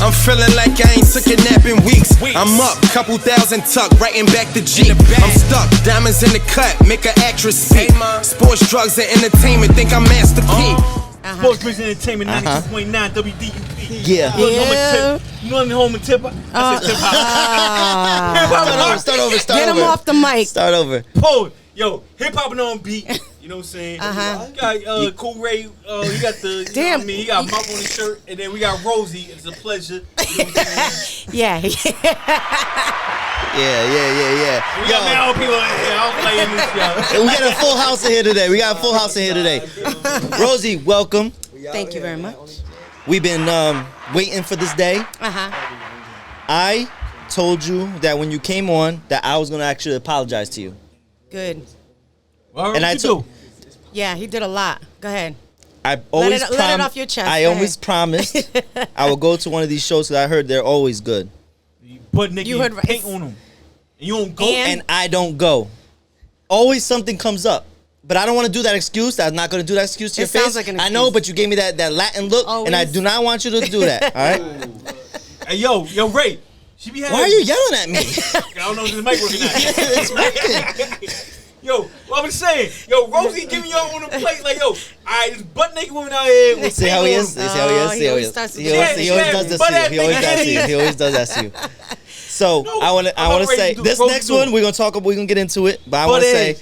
I'm feeling like I ain't took a nap in weeks. I'm up, couple thousand tuck, writing back the Jeep. I'm stuck, diamonds in the cut, make an actress speak. Sports, drugs, and entertainment, think I'm Master P. Sports, drugs, and entertainment, 92.9 WDUP. Yeah. You know the home and tip? I said tip hop. Start over. Get him off the mic. Start over. Yo, hip hop and on beat. You know what I'm saying? You got Cool Ray. He got the. You know what I mean? He got Mouth on his shirt, and then we got Rosie. It's a pleasure. You know what I'm saying? Yeah. We got mad people in here. I'm playing this, yo. We got a full house in here today. Rosie, welcome. Thank you very much. We've been waiting for this day. I told you that when you came on that I was going to actually apologize to you. Good. Well, and I told. Yeah, he did a lot. Go ahead. I always let it off your chest. I always promised I would go to one of these shows because I heard they're always good. But nigga, you heard paint on them. And you don't go. And I don't go. Always something comes up. But I don't want to do that excuse. I'm not going to do that excuse to your face. Like an excuse. I know, but you gave me that Latin look, and I do not want you to do that. All right? Hey, yo, Ray. She be having. Why are you yelling at me? I don't know if this mic working now. It's working. Yo, what I'm saying, Rosie giving y'all on the plate like, alright, this butt naked woman out here. See how he is? He always does that to you. So I want to say this next one we're gonna get into it, but I want to say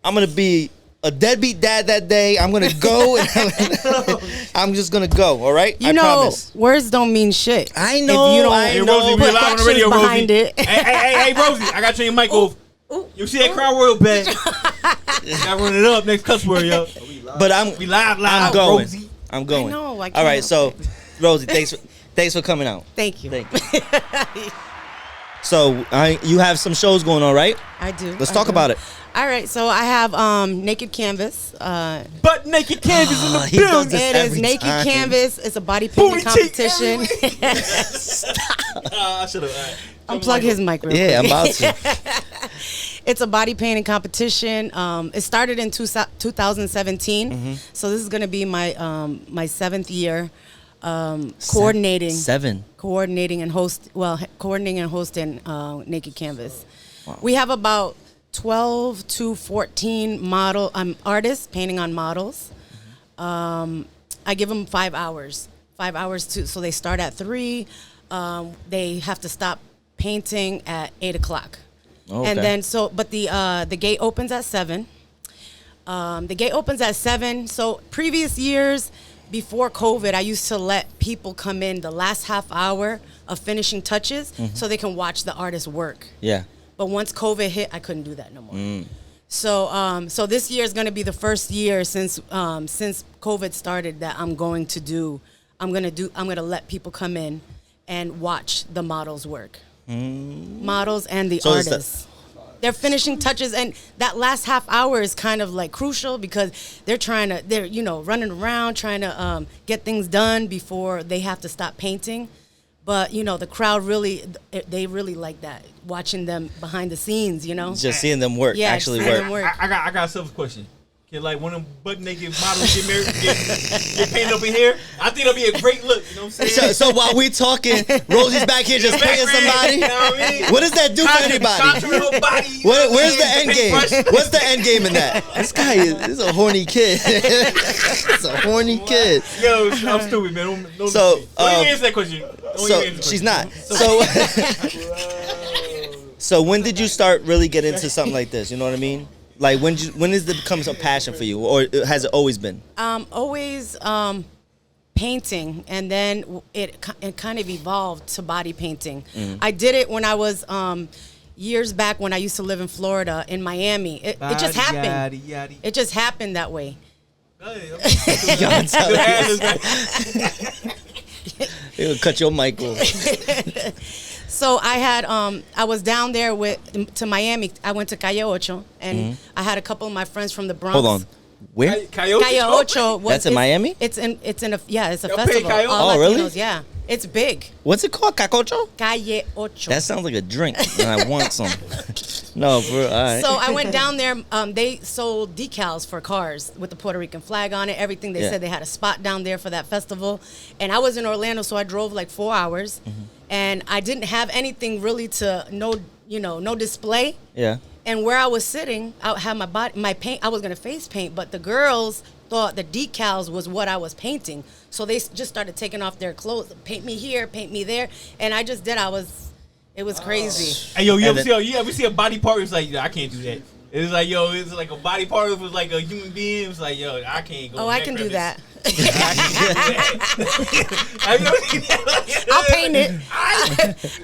I'm gonna be a deadbeat dad that day. I'm gonna go and I'm just gonna go. All right, I promise. Words don't mean shit. I know. If you don't Hey, Rosie, we live on the radio, Rosie. Behind it. Hey, Rosie, I got to turn your mic off. You see that Crown Royal bag? Gotta run it up next cuss word, yo. But we live, I'm going. Rosie. I'm going. I know, all right, so Rosie, thanks for coming out. Thank you. So you have some shows going on, right? I do. Let's talk about it. All right, so I have Naked Canvas. But Naked Canvas in the building. It is Naked Canvas. It's a body painting competition. I should have. Unplug his mic real quick. I'm about to. It's a body painting competition. It started in 2017, so this is going to be my my 7th year coordinating. Coordinating and hosting Naked Canvas. Wow. We have about 12 to 14 artists painting on models. I give them 5 hours. 5 hours so they start at 3. They have to stop painting at 8 o'clock. Okay. And then but the gate opens at 7. The gate opens at 7. So previous years before COVID, I used to let people come in the last half hour of finishing touches so they can watch the artist work. Yeah. But once COVID hit, I couldn't do that no more. So this year is going to be the first year since COVID started that I'm going to let people come in and watch the models work. Models and the artists. They're finishing touches, and that last half hour is kind of like crucial because they're running around trying to get things done before they have to stop painting. But the crowd they really like that, watching them behind the scenes. Just seeing them work, actually work. I got a selfish question. Can like one of them butt naked models get married, get painted up in here? I think it'll be a great look. You know what I'm saying? So while we talking, Rosie's back here just painting somebody. You know what I mean? What does that do for anybody? Where's the end game? What's the end game in that? This guy is a horny kid. It's a horny kid. Yo, I'm stupid, man. Don't answer that question. She's not. So when did you start really getting into something like this? You know what I mean? Like when does it become a passion for you, or has it always been? Always painting, and then it kind of evolved to body painting. I did it when I was years back when I used to live in Florida, in Miami. It just happened. It just happened that way. It'll cut your mic off. So I had I was down there to Miami. I went to Calle Ocho, and I had a couple of my friends from the Bronx. Hold on, where? Calle Ocho. That's in Miami. It's a festival. Oh, really? Yeah, it's big. What's it called? Cacocho? Calle Ocho. That sounds like a drink, and I want some. No, all right. So I went down there. They sold decals for cars with the Puerto Rican flag on it. Everything. They said they had a spot down there for that festival. And I was in Orlando, so I drove like 4 hours. And I didn't have anything really no display. Yeah. And where I was sitting, I had my paint. I was gonna face paint, but the girls thought the decals was what I was painting. So they just started taking off their clothes, paint me here, paint me there, and I just did. It was crazy. Hey, yo, you ever see a body part? It's like, I can't do that. It's like, yo, it's like a body part. It was like a human being. It's like, yo, I can't go. Oh, I can do that. I'll paint it.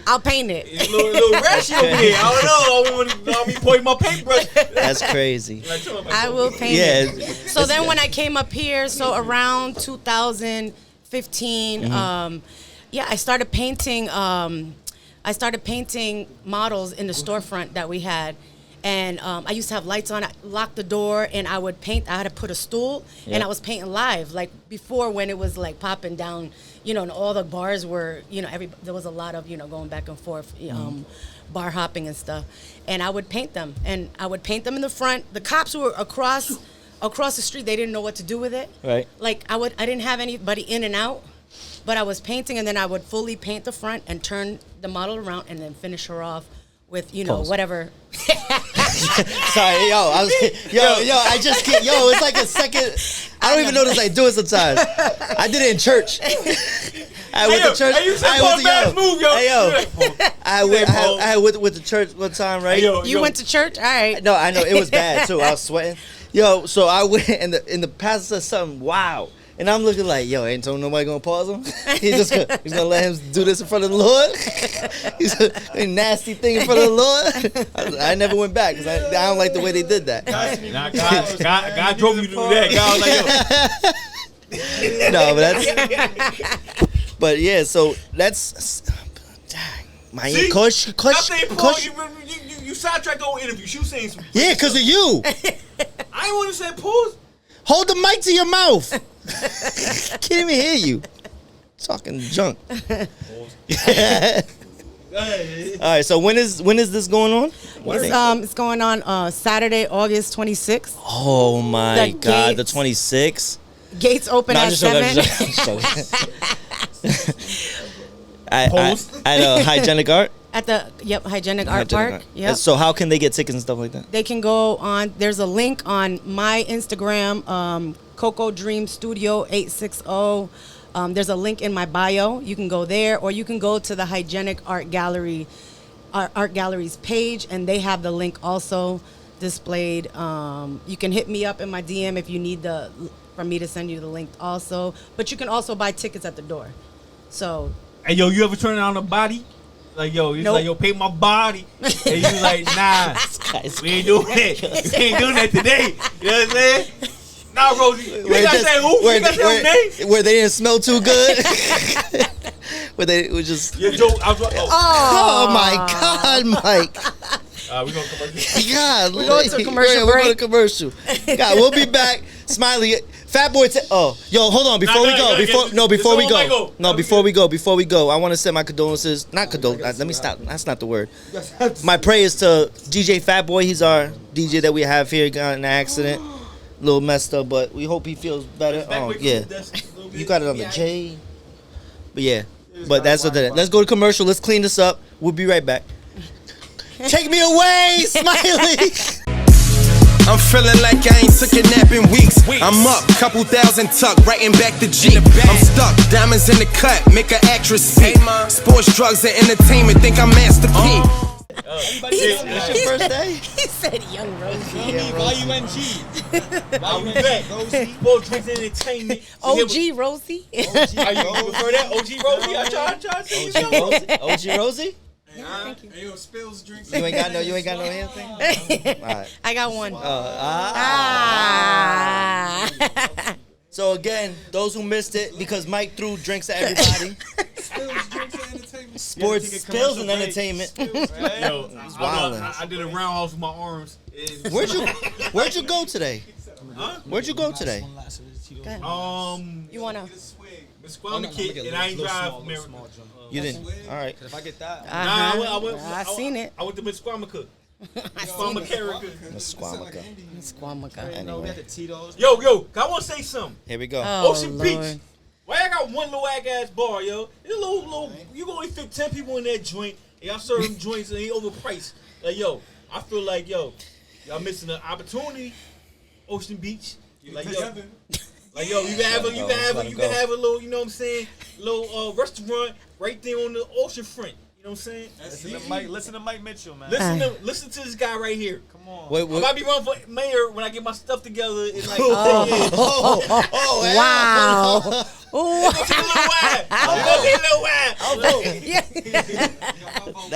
I'll paint it. It's a little rashy over here. I don't know. I'll be pointing my paintbrush. That's crazy. I will paint it. So then when I came up here, so around 2015, I started painting. I started painting models in the storefront that we had. And I used to have lights on. I locked the door, and I would paint. I had to put a stool, and I was painting live, like before when it was like popping down, and all the bars were, there was a lot of, going back and forth, bar hopping and stuff. And I would paint them, and I would paint them in the front. The cops were across the street. They didn't know what to do with it. Right. Like I didn't have anybody in and out, but I was painting, and then I would fully paint the front and turn the model around, and then finish her off with whatever. Sorry, I just can't. It's like a second. I don't even notice I do it sometimes. I did it in church. I went to church. I went with the church one time, right? You went to church? All right. No, I know it was bad too. I was sweating. So I went and the pastor said something. Wow. And I'm looking like, ain't told nobody gonna pause him. He's gonna let him do this in front of the Lord. He's a nasty thing in front of the Lord. I never went back because I don't like the way they did that. God drove you to do that. God was like, no, but but yeah. So that's my coach. You sidetracked the whole interview. She was saying some. Yeah, because of you. I didn't want to say pause. Hold the mic to your mouth. Can't even hear you. Talking junk. All right, so when is this going on? It's going on Saturday, August 26th. Oh my God, the 26th. Gates open at 7. I know Hygienic Art. At the Hygienic Art Park. Yep. So how can they get tickets and stuff like that? They can go on. There's a link on my Instagram, Coco Dream Studio 860. There's a link in my bio. You can go there, or you can go to the Hygienic Art Gallery's page, and they have the link also displayed. You can hit me up in my DM if you need for me to send you the link also. But you can also buy tickets at the door. So. Hey, you ever turn on a body? Like, like, paint my body. And you like, nah, we ain't doing that. We ain't doing that today. You know what I'm saying? Nah, Rosie. You gotta say who? You gotta say name? Where they didn't smell too good? Where they was just... Oh, my God, Mike. We're going to commercial. God, we're going to a commercial break. We're going to commercial. God, we'll be back. Smiley... Fat Boy, hold on. Before we go, I want to send my condolences. Not condolences. Let me stop. That's not the word. My prayers to DJ Fat Boy. He's our DJ that we have here. Got in an accident, a little messed up, but we hope he feels better. Oh yeah, you got it on the J. But yeah, but that's what that is. Let's go to commercial. Let's clean this up. We'll be right back. Take me away, Smiley. I'm feeling like I ain't took a nap in weeks. I'm up, couple thousand tuck, writing back the G. I'm stuck, diamonds in the cut, make an actress speak. Sports, drugs, and entertainment, think I'm Master P. It's your first day? He said Young Rosie. Rosie. Sports, drugs, and entertainment. OG Rosie. You prefer that? OG Rosie? I try to see you. OG Rosie? Thank you. Hey, spills drinks. You ain't got no hair thing? All right. I got one. So again, those who missed it, because Mike threw drinks at everybody. Spills, drinks, and entertainment. Sports, spills, and entertainment. Yo, I did a roundhouse with my arms. Where'd you go today? Huh? Where'd you go today? You wanna? CONNECTICUT, and I ain't drive. You didn't. All right. If I get that, I seen it. I went to Miss CONNECTICUT. Squamaka character. Squamaka. Anyway. Yo, I want to say something. Here we go. Oh, Ocean Lord. Beach. Why I got one little ass bar, yo? It's a little. You can only fit 10 people in that joint. And y'all serve them joints and they overpriced. Like, yo, I feel like, y'all missing an opportunity. Ocean Beach. Like, yo, you can have a little, you know what I'm saying? Little restaurant right there on the ocean front. You know what I'm saying? Listen to Mike Mitchell, man. Listen to this guy right here. Come on. Wait. I might be running for mayor when I get my stuff together in like 10 years. Wow.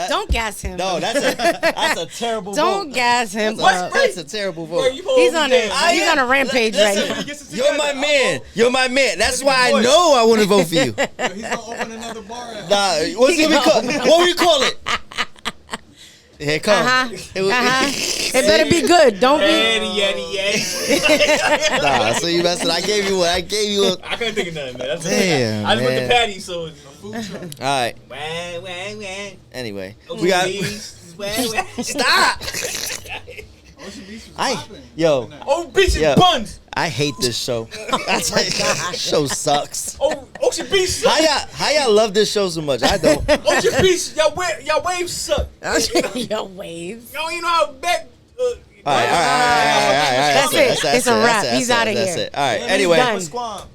Don't gas him. No, that's a terrible Don't vote. gas him. That's a terrible vote. He's on a rampage right now. You're my man. You're my man. That's why I know I want to vote for you. He's gonna open another bar. What we call it? Here it comes. It better be good. Don't be. Nah, so you messing. I gave you one. I couldn't think of nothing, man. Damn, I just went man. to Patty, so. All right. Anyway, we got. Stop. Oh, Beach and buns. I hate this show. This show sucks. Oh, Ocean Beach sucks. How y'all love this show so much? I don't. Ocean Beach, y'all waves suck. Your waves. Y'all ain't know how back. All right. That's it. It's a wrap. He's out of here. That's it. All right. Anyway. Done.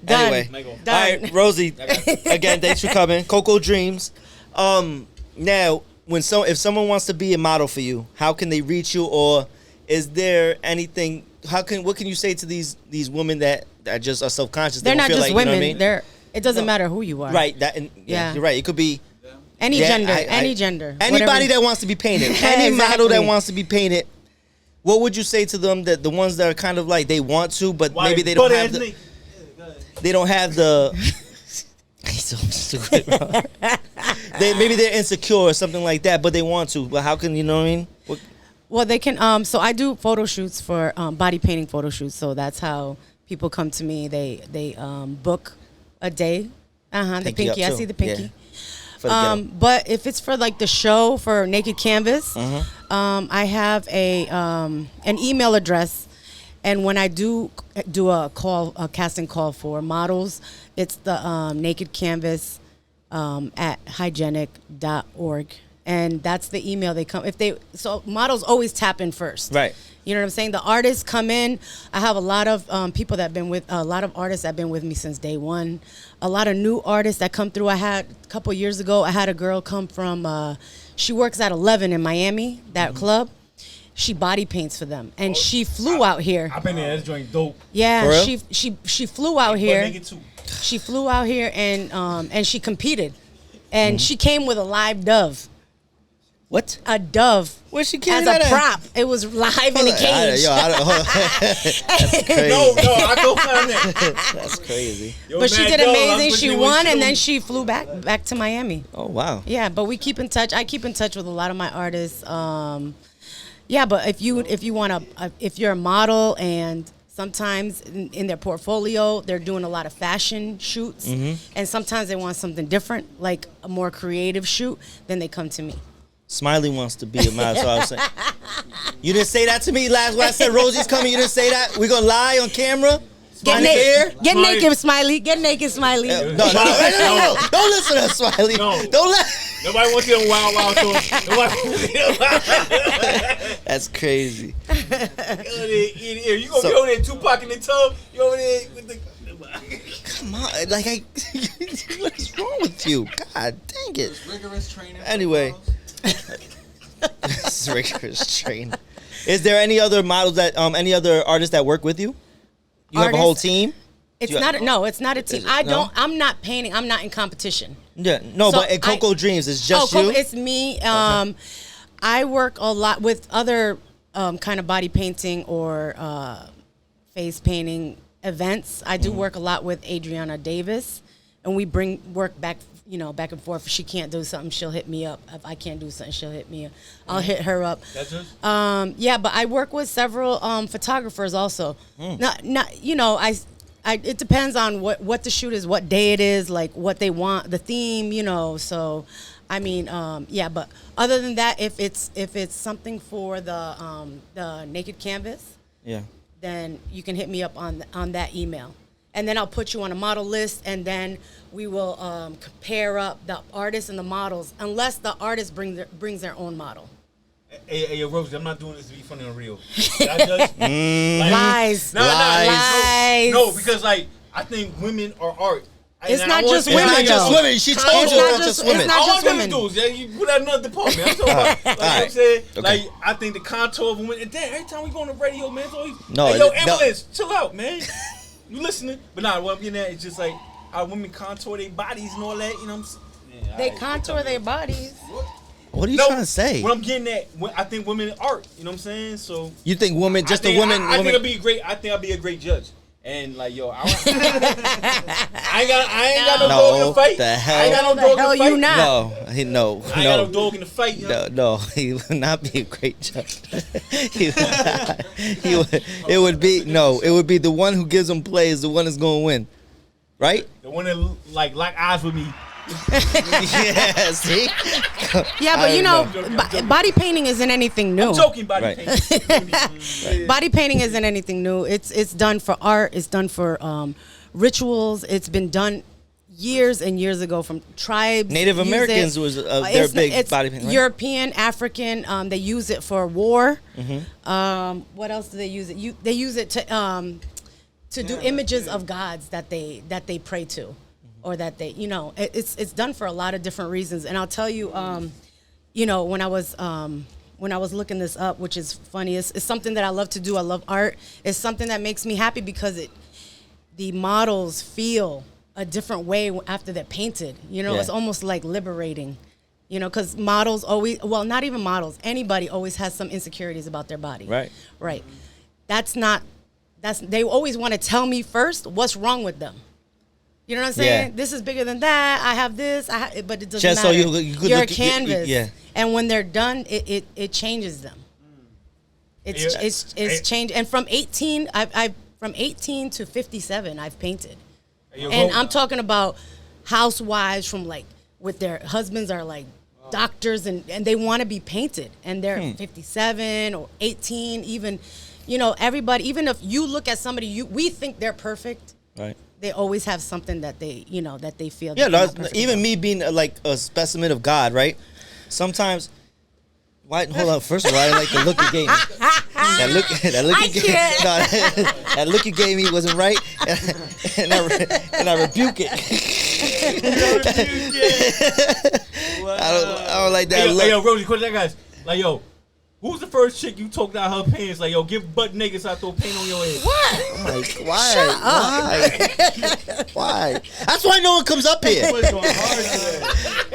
Anyway. All right, Rosie. Again, thanks for coming. Coco Dreams. Now, if someone wants to be a model for you, how can they reach you, or is there anything? What can you say to these women that just are self-conscious? They're not feel just like, women. You know what I mean? It doesn't matter who you are. Right. Yeah. You're right. It could be any gender. Any gender. Anybody whatever. that wants to be painted. Any model that wants to be painted. What would you say to them, that the ones that are kind of like they want to, but maybe they don't have the. They don't have the. He's so stupid, bro. Maybe they're insecure or something like that, but they want to. But how can you know what I mean? Well, they can. So I do photo shoots for body painting photo shoots. So that's how people come to me. They book a day. The pinky. I see the pinky. Yeah. But if it's for like the show for Naked Canvas, I have an email address, and when I do a casting call for models, it's the Naked Canvas at hygienic.org. And that's the email they come. So models always tap in first. Right. You know what I'm saying? The artists come in. I have a lot of people that have been with, a lot of artists that have been with me since day one. A lot of new artists that come through. I had a couple years ago, I had a girl come from, she works at 11 in Miami, that club. She body paints for them. And she flew out here. I've been there. That's joint dope. Yeah, she flew out here. She flew out here and she competed. And she came with a live dove. What? A dove. Where's she came as a prop? It was live in a cage. That's crazy. No, I go find that. That's crazy. But she did amazing. She won, and then she flew back to Miami. Oh wow. Yeah, but we keep in touch. I keep in touch with a lot of my artists. Yeah, but if you're a model, and sometimes in their portfolio they're doing a lot of fashion shoots, and sometimes they want something different, like a more creative shoot, then they come to me. Smiley wants to be a model, so I was saying. You didn't say that to me last when I said Rosie's coming. You didn't say that. We gonna lie on camera. Get naked, Smiley. Get naked, Smiley. No. Don't listen to her, Smiley. No. Don't let. Nobody wants to see a wild tour. Nobody wants to see a wild. That's crazy. You gonna be over there, Tupac in the tub. You over there with the. Come on, what is wrong with you? God dang it. Rigorous training. Anyway. This is rigorous training. Is there any other models any other artists that work with you? You have a whole team? It's not a team. I'm not painting. I'm not in competition. Yeah, no, so but in Coco Dreams, it's just you? It's me. I work a lot with other kind of body painting or face painting events. I do work a lot with Adriana Davis, and we work back and forth. If she can't do something, she'll hit me up. If I can't do something, she'll hit me up. I'll hit her up. That's us? Yeah, but I work with several photographers also. it depends on what the shoot is, what day it is, like what they want, the theme, you know. So, I mean, yeah. But other than that, if it's something for the naked canvas, yeah, then you can hit me up on that email, and then I'll put you on a model list, and then we will compare up the artists and the models, unless the artist brings their own model. Hey, Rosie, I'm not doing this to be funny on real. I just, Lies. Lies. No, because like I think women are art. It's not just women. It's not just women. She told you it's not just women. It's not just women. Dudes, yeah, you put that in another department. I'm talking about, like I'm saying, like I think the contour of women. And damn, every time we go on the radio, man, it's always hey, yo, ambulance, chill out, man. You listening? But nah, what I'm getting at is just like how women contour their bodies and all that. You know what I'm saying? Yeah, they contour their bodies. What are you trying to say? What I'm getting at, I think women are art. You know what I'm saying? So you think women, just a woman? I think I'll be great. I think I'll be a great judge. And like, yo, I ain't got no dog in the fight. The hell? I ain't got no dog in the fight. You not? No. I ain't got no dog in the fight. You know? No, he would not be a great judge. It would be the one who gives him plays, the one that's going to win, right? The one that like lock eyes with me. Yeah, see? Yeah, but you know, body painting isn't anything new. I'm joking, body painting. Right. Body painting isn't anything new. It's done for art. It's done for rituals. It's been done years and years ago from tribes. Native Americans was their big body painting. Right? European, African. They use it for war. Mm-hmm. What else do they use it? They use it to do images of gods that they pray to. Or that they, you know, it's done for a lot of different reasons. And I'll tell you, you know, when I was looking this up, which is funny, it's something that I love to do. I love art. It's something that makes me happy because the models feel a different way after they're painted. You know, It's almost like liberating. You know, because models always, well, not even models, anybody always has some insecurities about their body. Right. They always want to tell me first what's wrong with them. You know what I'm saying? Yeah. This is bigger than that. I have this, but it doesn't just matter. So you could You're look a canvas. Yeah. And when they're done, it changes them. It's changed. And from 18, from 18 to 57, I've painted. And I'm talking about housewives from like with their husbands are like doctors and they want to be painted and they're 57 or 18, even, you know, everybody, even if you look at somebody, we think they're perfect. Right. They always have something that they, you know, that they feel. Yeah, even me being like a specimen of God, right? Sometimes, hold on. First of all, I didn't like the look you gave me. That look you gave me wasn't right, and I rebuke it. I don't like that. Hey, yo, Rosie, question that guys. Like, yo, who's the first chick you talked out her pants? Like, yo, give butt niggas so I throw paint on your head. What? I'm like, why? Why? That's why no one comes up here.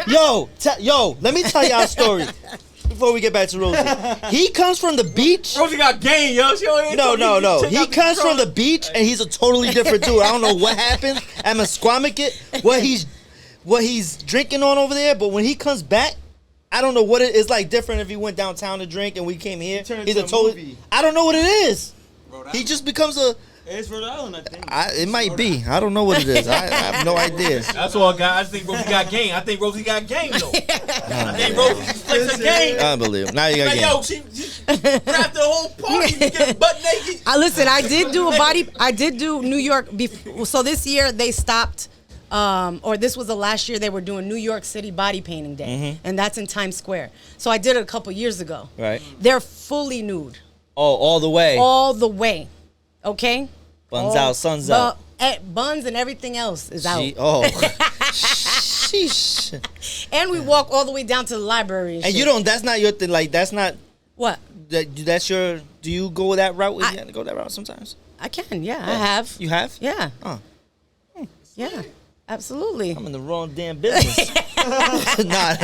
Yo, let me tell y'all a story before we get back to Rosie. He comes from the beach. Rosie got game, yo. No. He comes from the beach, and he's a totally different dude. I don't know what happened at Mesquamicut, what he's drinking on over there, but when he comes back, I don't know what it is like different if he went downtown to drink and we came here. He's a totally. I don't know what it is. He just becomes a. It's Rhode Island, I think. It might be. I don't know what it is. I have no idea. That's all, guys. I think Rosie got game. I think Rosie got game though. I think Rosie plays a game. Unbelievable. Now you got game. Yo, she wrapped the whole party to get butt naked. Listen, I did do New York. So this year they stopped. Or this was the last year they were doing New York City Body Painting Day, and that's in Times Square. So I did it a couple years ago. Right. They're fully nude. Oh, all the way. All the way. Okay. Buns out, suns out. Buns and everything else is out. Sheesh. And we walk all the way down to the library. And you don't. That's not your thing. Like that's not. What? That's your. Do you go that route? You have to go that route sometimes. I can. Yeah, I have. You have? Yeah. Oh. Yeah. Absolutely. I'm in the wrong damn business. Nah.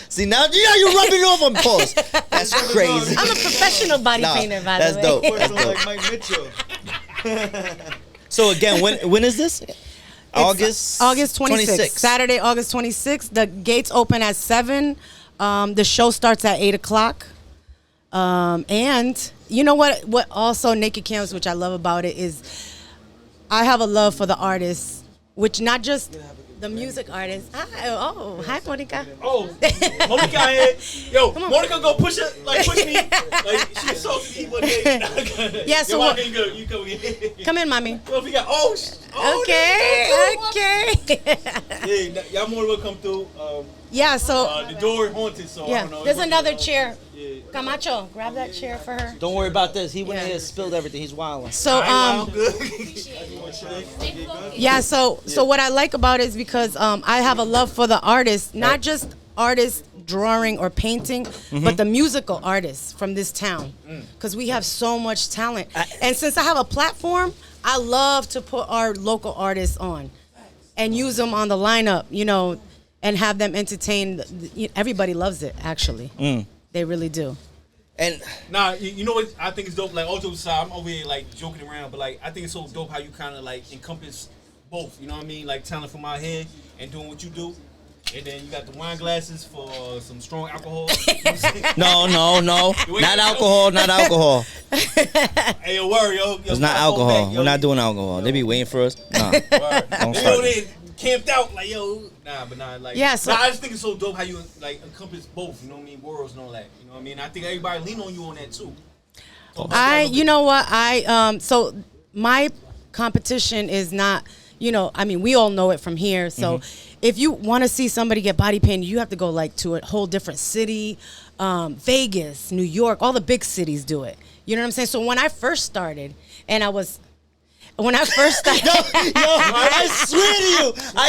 See, now you're rubbing off on pause. That's crazy. I'm a professional body painter, by the way. That's dope. That's like Mike Mitchell. So again, when is this? August 26th. Saturday, August 26th. The gates open at 7. The show starts at 8 o'clock. And you know what also Naked Canvas, which I love about it, is I have a love for the artists, which not just the music artists. Hi, Monica. Oh, Monica here. Yo, Monica go push me. Like she's so sweet one day. Yeah, so what? You come in. Come in, mommy. Well, we got Okay. Yeah, y'all more will come through. Yeah, so the door haunted, so I don't know. There's another chair. Yeah. Camacho, grab that chair for her. Don't worry about this. He went in here and spilled everything. He's wilding. So yeah, so what I like about it is because I have a love for the artists, not just artists drawing or painting, but the musical artists from this town, because we have so much talent. And since I have a platform, I love to put our local artists on and use them on the lineup, you know, and have them entertain. Everybody loves it, actually. They really do. And you know what I think is dope? Like, all jokes aside, I'm over here like joking around, but like I think it's so dope how you kind of like encompass both. You know what I mean? Like talent from out here and doing what you do. And then you got the wine glasses for some strong alcohol. No. Not alcohol. Hey, yo, worry, yo. It's not alcohol. We're not doing alcohol. They be waiting for us. Nah. Don't start. They camped out like, yo. Like. Yeah, so I just think it's so dope how you like encompass both. You know what I mean? Worlds and all that. You know what I mean? I think everybody lean on you on that too. You know what? So my competition is not, you know, I mean, we all know it from here. So if you want to see somebody get body painted, you have to go like to a whole different city, Vegas, New York, all the big cities do it. You know what I'm saying? So when I first started, I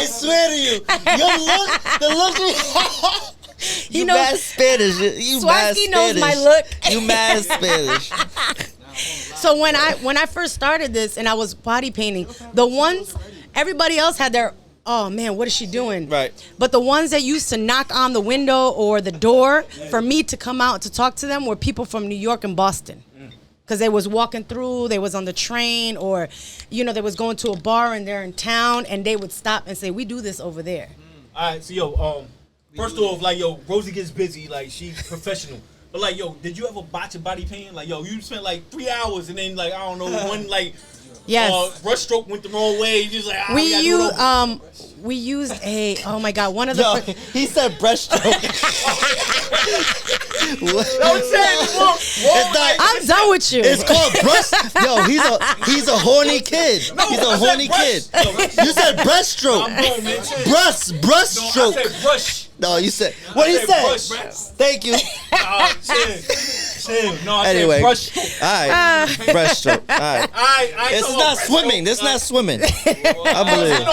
swear to you. The look. You mad Spanish. Swarovski knows my look. You mad Spanish. So when I first started this and I was body painting, everybody else had their, oh man, what is she doing? Right. But the ones that used to knock on the window or the door for me to come out to talk to them were people from New York and Boston. Because they was walking through, they was on the train, or, you know, they was going to a bar and they're in town, and they would stop and say, we do this over there. All right, so, first off, like, Rosie gets busy, like, she's professional. But, like, did you ever botch a body paint? Like, you spent, like, 3 hours, and then, like, I don't know, one, like, brush stroke went the wrong way. You just, like, we used oh, my God, one of the... he said breaststroke. I'm done with you. It's called breast. Yo, he's a horny kid. He's a horny kid. You said breaststroke. Breaststroke. I said brush. No, you said what he said. Thank you. No, I anyway, said brush. All right, breaststroke. All right. It's not swimming. This not swimming. I believe.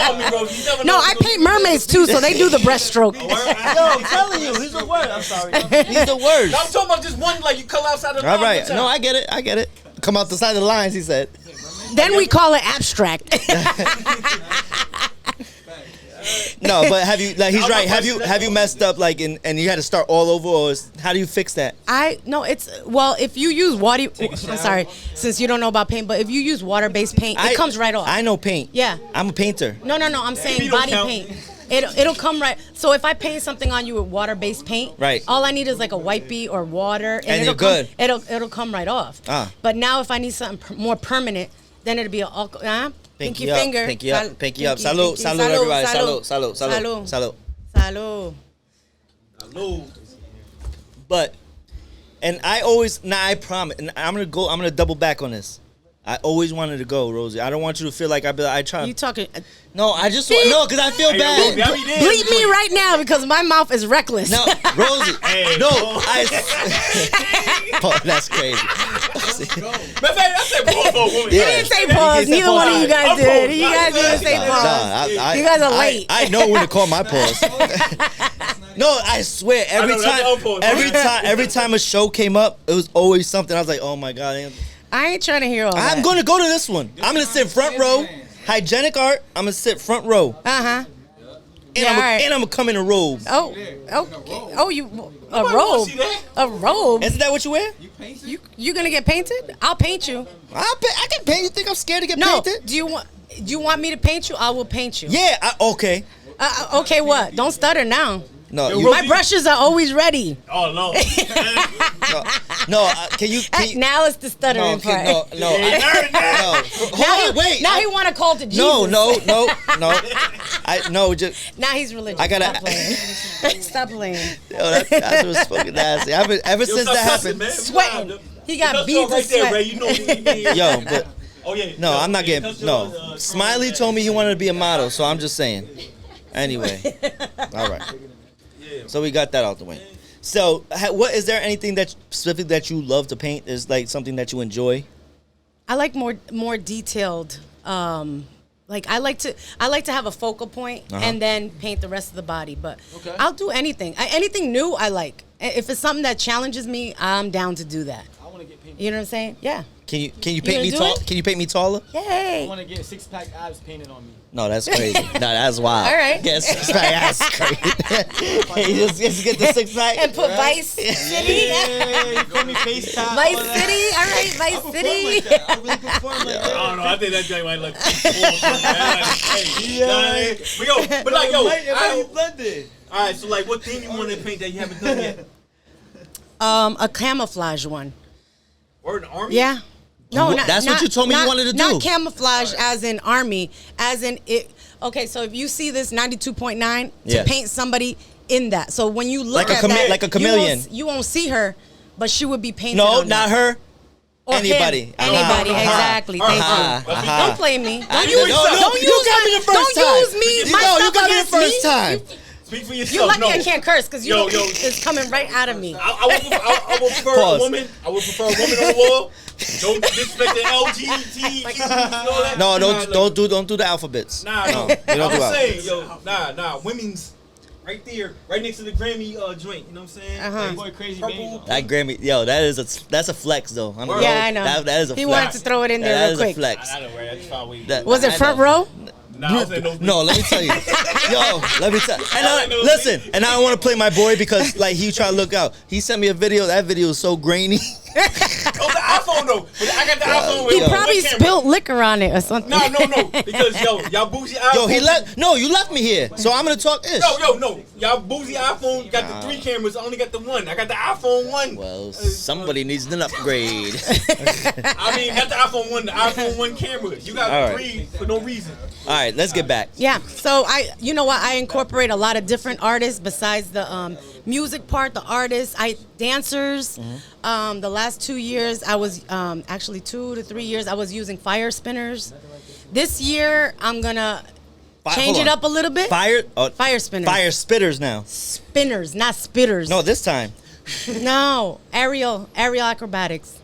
No, I paint mermaids too, so they do the breaststroke. Yo, I'm telling you, he's a word. I'm sorry. He's the word. No, I'm talking about just one, like you color outside the line. All right. No, I get it. Come out the side of the lines, he said. Then we call it abstract. No, but have you, like, he's right. Have you messed up, like, and you had to start all over, or how do you fix that? If you use water, I'm sorry, since you don't know about paint, but if you use water-based paint, it comes right off. I know paint. Yeah. I'm a painter. No, I'm saying body paint. It'll come right. So if I paint something on you with water-based paint, right, all I need is like a white or water, and you're good. It'll come right off. But now if I need something more permanent, then it'll be a pinky finger. Pinky up. Salud, everybody. Salud. But, and I always, I promise, and I'm gonna double back on this. I always wanted to go, Rosie. I don't want you to feel like I try. You talking? No, I just want, no, because I feel bad. Bleep me right now because my mouth is reckless. No, Rosie. Oh, that's crazy. I said pause. You didn't say pause. Neither one of you guys did. You guys didn't say pause. You guys are late. I know when to call my pause. No, I swear, every time a show came up, it was always something. I was like, oh my God. I ain't trying to hear all that. I'm going to go to this one. I'm going to sit front row. Hygienic art, I'm going to sit front row. Uh-huh. And I'm going to come in a robe. Oh, a robe? A robe? Isn't that what you wear? You going to get painted? I'll paint you. I can paint. You think I'm scared to get painted? Do you want me to paint you? I will paint you. Yeah, okay. Okay, what? Don't stutter now. No, my brushes are always ready. Oh no. Can you? Now it's the stuttering part. No. Wait. Now he want to call to Jesus. No. Just now he's religious. I gotta stop playing. Yo, that's what's fucking nasty. Ever since that happened, sweating. He got beads of sweat. Ray. You know me. Yo, but oh yeah. No, I'm not getting. No, Smiley told me he wanted to be a model, so I'm just saying. Anyway, all right. So we got that out the way. So, what is there anything that specific that you love to paint? Is like something that you enjoy? I like more detailed. Like I like to have a focal point and then paint the rest of the body. But I'll do anything. Anything new I like. If it's something that challenges me, I'm down to do that. I want to get painted. You know what I'm saying? Yeah. Can you paint me tall? Can you paint me taller? Yay! I want to get 6-pack abs painted on me. No, that's crazy. No, that's wild. All right. Get 6-pack. That's crazy. You just get the 6-pack and put Vice City. Yeah, you call me FaceTime. Vice City. All right, Vice City. I really perform like that. I don't know. I think that joint might look cool. But like, yo, blended. All right, so like, what theme you want to paint that you haven't done yet? A camouflage one. Or an army? Yeah. No, that's what you told me you wanted to do. Not camouflage as in army, as in it. Okay, so if you see this 92.9, to paint somebody in that. So when you look at that, like a chameleon, you won't see her, but she would be painted. No, on not that. her. Or anybody. Him. Anybody, exactly. Thank you. Don't play me. Don't use me. Don't use me. You got me the first time. Speak for yourself. You're lucky I can't curse because it's coming right out of me. I would prefer a woman. I would prefer a woman on the wall. Don't disrespect the LGBT. No, don't do the alphabets. Nah, no. You don't do I'm saying, nah. Women's right there, right next to the Grammy joint. You know what I'm saying? That boy crazy baby. That Grammy, that's a flex though. I know. That is a flex. He wanted to throw it in there real quick. That is a flex. I don't worry. Was it front row? No, let me tell you. Let me tell you. Listen, and I don't want to play my boy because like he trying to look out. He sent me a video. That video is so grainy. Oh, the iPhone though. I got the iPhone with He probably spilled liquor on it or something. No. Because y'all bougie iPhone. You left me here. So I'm gonna talk ish. No. Y'all bougie iPhone got the 3 cameras. I only got the 1. I got the iPhone 1. Well, somebody needs an upgrade. I mean, got the iPhone 1, the iPhone 1 cameras. You got 3 for no reason. All right, let's get back. Yeah. So you know what? I incorporate a lot of different artists besides the music part. The artists, dancers. The last 2 years, I was actually 2 to 3 years, I was using fire spinners. This year, I'm gonna change it up a little bit. Fire spinners. Fire spitters now. Spinners, not spitters. No, this time. No, aerial acrobatics.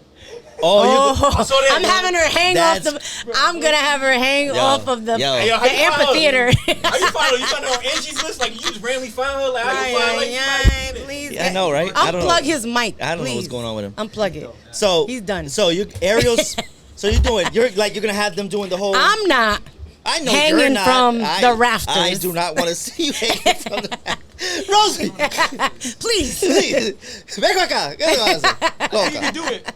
I'm having her hang off the. I'm gonna have her hang off of the amphitheater. How you find her? You find her on Angie's list? Like you just randomly find her? Like how you find her? Please. Yeah, I know, right? Unplug his mic. I don't know what's going on with him. Unplug it. So he's done. So you aerials. So you're doing. You're gonna have them doing the whole. I'm not. I know hanging you're not. from the rafters. I do not want to see you hanging from the rafters. Rosie, please. Ven acá. You can do it.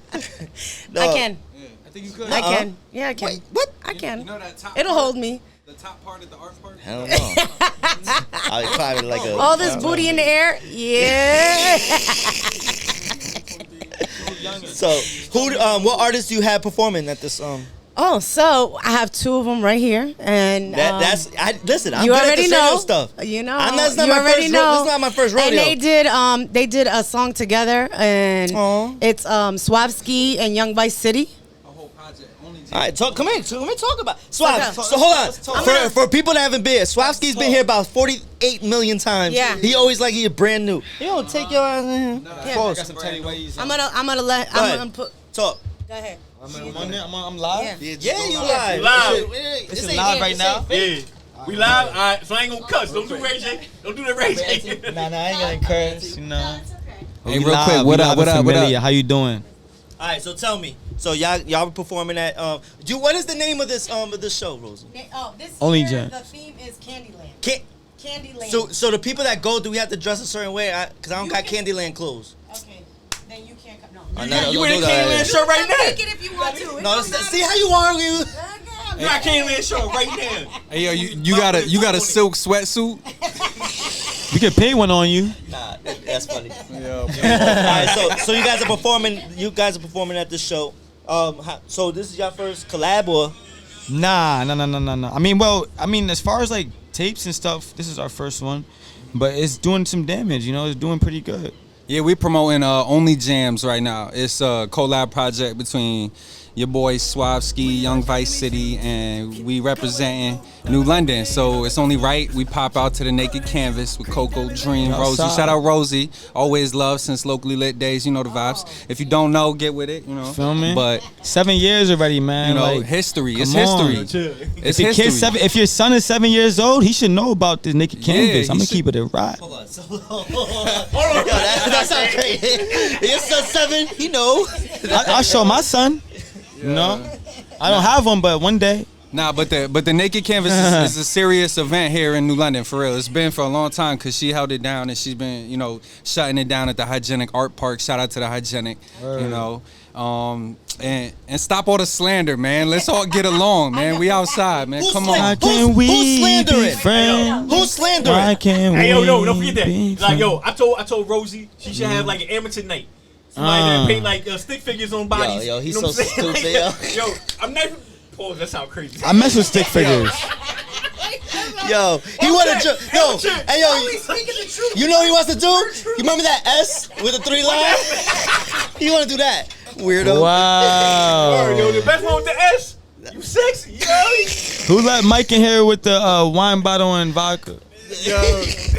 No. I can. Yeah, I think you could. I can. Yeah, I can. Wait, what? I can. You know that top It'll part, hold me. The top part of the art part? I don't know. I'll climb it like a. All this booty in the air. Yeah. So, what artists do you have performing at this? Oh, so I have 2 of them right here, and listen. I'm you good already at know stuff. You know, that's not you my already first. know. This is not my first rodeo. And they did a song together, and it's Swavsky and Young Vice City. A whole project. All right, come in. Let me talk about Swav. So hold on. For people that haven't been here, Swavsky's been here about 48 million times. Yeah. He always like he's brand new. You don't take your ass in here. I got some teddy ways. I'm gonna put. Talk. Go ahead. I'm live? Yeah, you live. This is live right now? Yeah. We live? All right, so I ain't gonna cuss. Don't do Ray J. Don't do the Ray J. Nah, I ain't gonna curse, you know. Hey, real quick, what up? How you doing? All right, so tell me. So y'all were performing at what is the name of this show, Rosie? This Only year Jen. the theme is Candyland. Candyland. So the people that go, do we have to dress a certain way? Because I don't got Candyland clothes. Okay, then you can't come. No. You in a Candyland shirt right now? Take it if you want to. No, see how you argue. You got Candyland shirt right now. Hey, yo, you got a silk sweatsuit? We could paint one on you. Nah, that's funny. All right, so you guys are performing. You guys are performing at this show. So this is your first collab or? Nah. I mean, as far as like tapes and stuff, this is our first one, but it's doing some damage. You know, it's doing pretty good. Yeah, we promoting Only Jams right now. It's a collab project between your boy Swavsky, Young Vice City, and we representing New London. So it's only right we pop out to the naked canvas with Coco, Dream, Rosie. Shout out Rosie, always love since locally lit days. You know the vibes. If you don't know, get with it. You know. Feel me? But 7 years already, man. you know, like, history. It's come on. history. It's If, history. if your son is 7 years old, he should know about this naked canvas. he I'm gonna should. keep it a rock. Hold on. Yo, that sounds crazy. Your son 7, he know. I'll show my son. No, I don't have one, but one day. Nah, but the Naked Canvas is a serious event here in New London, for real. It's been for a long time because she held it down and she's been, you know, shutting it down at the Hygienic Art Park. Shout out to the Hygienic, you know. And stop all the slander, man. Let's all get along, man. We outside, man. Come on. Why can't we who's slandering? be friends? Who's slandering? Why can't Hey, we don't forget that. be Like, yo, friends? I told Rosie she should have like an amateur night. Somebody that paint like stick figures on bodies. Yo, he's you know so what I'm saying? stupid, Yo, I'm not. Pause. That sound crazy. I mess with stick figures. Yo, he want to hey yo, you know what he wants to do? You remember that S with the 3 lines? He want to do that, weirdo. Wow. Yo, the best one with the S. You sexy, yo. Who let Mike in here with the wine bottle and vodka?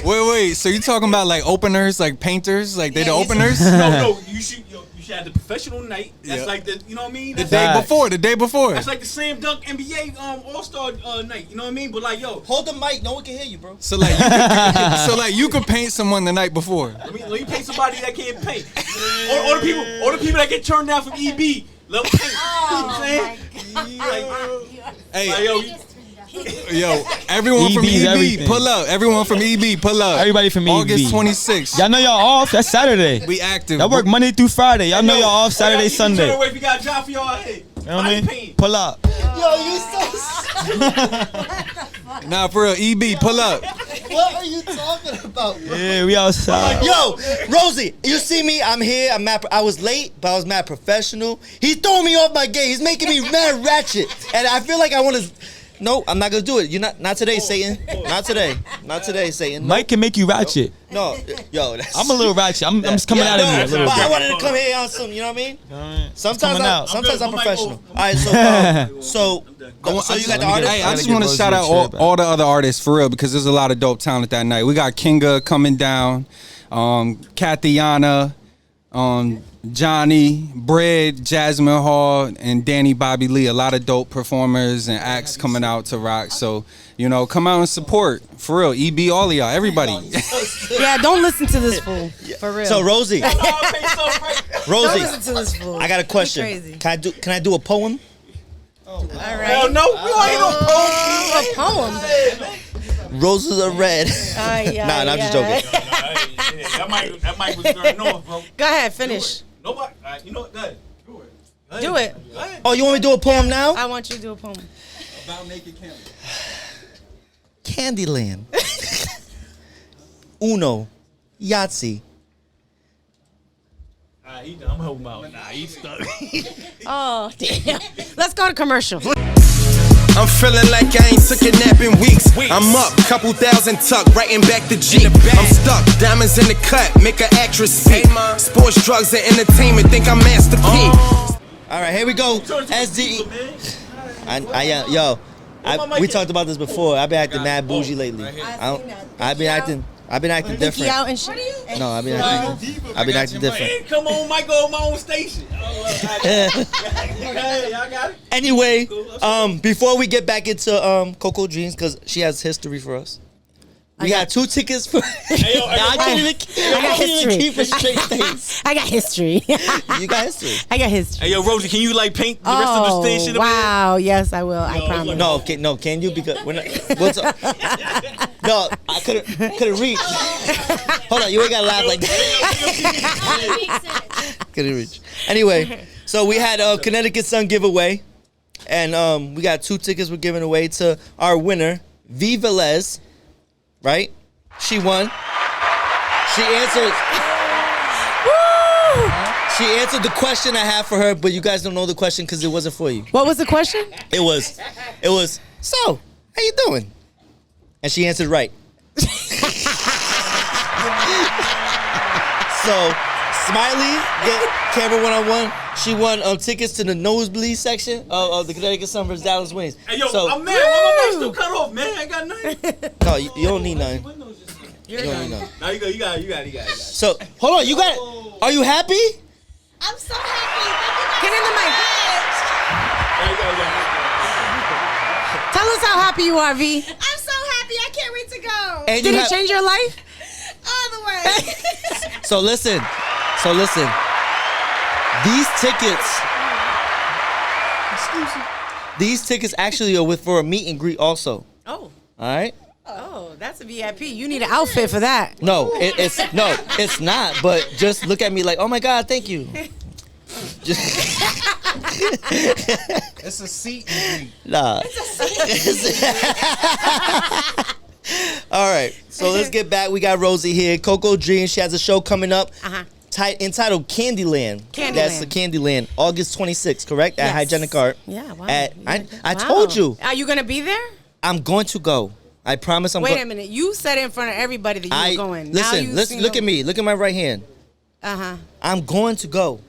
Wait. So you talking about like openers, like painters, like they the openers? No, you should have the professional night. That's like the, you know what I mean? The That's day before. That's like the slam dunk NBA All-Star night. You know what I mean? But like, yo, Hold the mic, no one can hear you, bro. So like, you could paint someone the night before. let me paint somebody that can't paint. All the people that get turned down from EB, let them paint. You know what I'm saying? Hey, Like, yo, everyone from EB's EB, everything. pull up. Everyone from EB, pull up. Everybody from EB. August 26th. Y'all know y'all off. That's Saturday. We active. Y'all work Monday through Friday. Y'all know y'all off Saturday, You Sunday. turn away if you got a job for y'all head. You know what I mean? Pull up. Yo, you so. Nah, for real, EB, pull up. What are you talking about, bro? Yeah, we outside. Yo, Rosie, you see me? I'm here. I was late, but I was mad professional. He's throwing me off my game. He's making me mad ratchet, and I feel like I want to. No, I'm not gonna do it. You're not today, Satan. Not today, Satan. Mike can make you ratchet. No, yo, I'm a little ratchet. I'm just coming out of me a little But I bit. wanted to come here on some. You know what I mean? Sometimes coming out. I'm professional. All right, so you got the artist. Hey, I just give want to Rosie shout a out trip, all the other artists for real because there's a lot of dope talent that night. We got Kinga coming down, Kathiana, Johnny, Bread, Jasmine Hall, and Danny Bobby Lee. A lot of dope performers and acts coming out to rock. So, you know, come out and support. For real. EB, all of y'all, everybody. Yeah, don't listen to this fool. For real. So Rosie, don't listen to this fool. I got a question. Crazy. Can I do a poem? All right. Hell no, we ain't no A poem. Roses are red. Nah, I'm just joking. That mic was turning off, bro. Go ahead, finish. Nobody, you know what? Go ahead. Do it. Go ahead. Oh, you want me to do a poem now? I want you to do a poem. About naked canvas. Candyland. Uno. Yahtzee. I'm helping out. Nah, he's stuck. Oh, damn. Let's go to commercial. I'm feeling like I ain't took a nap in weeks. I'm up, couple thousand tuck, writing back the G. I'm stuck, diamonds in the cut, make an actress speak. Sports, drugs, and entertainment, think I'm Master P. All right, here we go. S.D.E. We talked about this before. I've been acting mad bougie lately. I've been acting different. Out and shit. No, I've been acting different. Hey, come on, Mike, go on my own station. Y'all got it. Anyway, before we get back into Coco Dreams, because she has history for us. We got 2 tickets for. I can't even keep a straight face. I got history. You got history. I got history. Hey, yo, Rosie, can you like paint the rest of the station? Wow, yes, I will. I promise. No, can you? Because we're not. What's up? No, I couldn't reach. Hold on, you ain't gotta laugh like that. Couldn't reach. Anyway, so we had a Connecticut Sun giveaway, and we got 2 tickets we're giving away to our winner, V. Velez. Right? She won. She answered. She answered the question I have for her, but you guys don't know the question because it wasn't for you. What was the question? It was. So, how you doing? And she answered right. So, Smiley get camera 1-on-1. She won tickets to the nosebleed section of the Connecticut Sun vs. Dallas Wings. Hey, yo, so, I'm mad. Why my mic still cut off, man? I ain't got nothing. No, you don't need nothing. You don't need nothing. No, you got it. So, hold on. You got it. Are you happy? I'm so happy. Thank you Get in the mic. There you go. Tell us how happy you are, V. I'm so happy. I can't wait to go. And Did it change your life? All the way. So listen. These tickets actually are for a meet and greet also. Oh. All right. Oh, that's a VIP. You need an outfit for that. No, it's not. But just look at me like, oh my God, thank you. It's a seat and greet. Nah. All right, so let's get back. We got Rosie here. Coco Dream. She has a show coming up entitled Candyland. That's the Candyland, August 26th, correct? At Hygienic Art. Yeah, wow. I told you. Are you going to be there? I'm going to go. I promise I'm going. Wait a minute. You said it in front of everybody that you were going. Listen, look at me. Look at my right hand. Uh-huh. I'm going to go.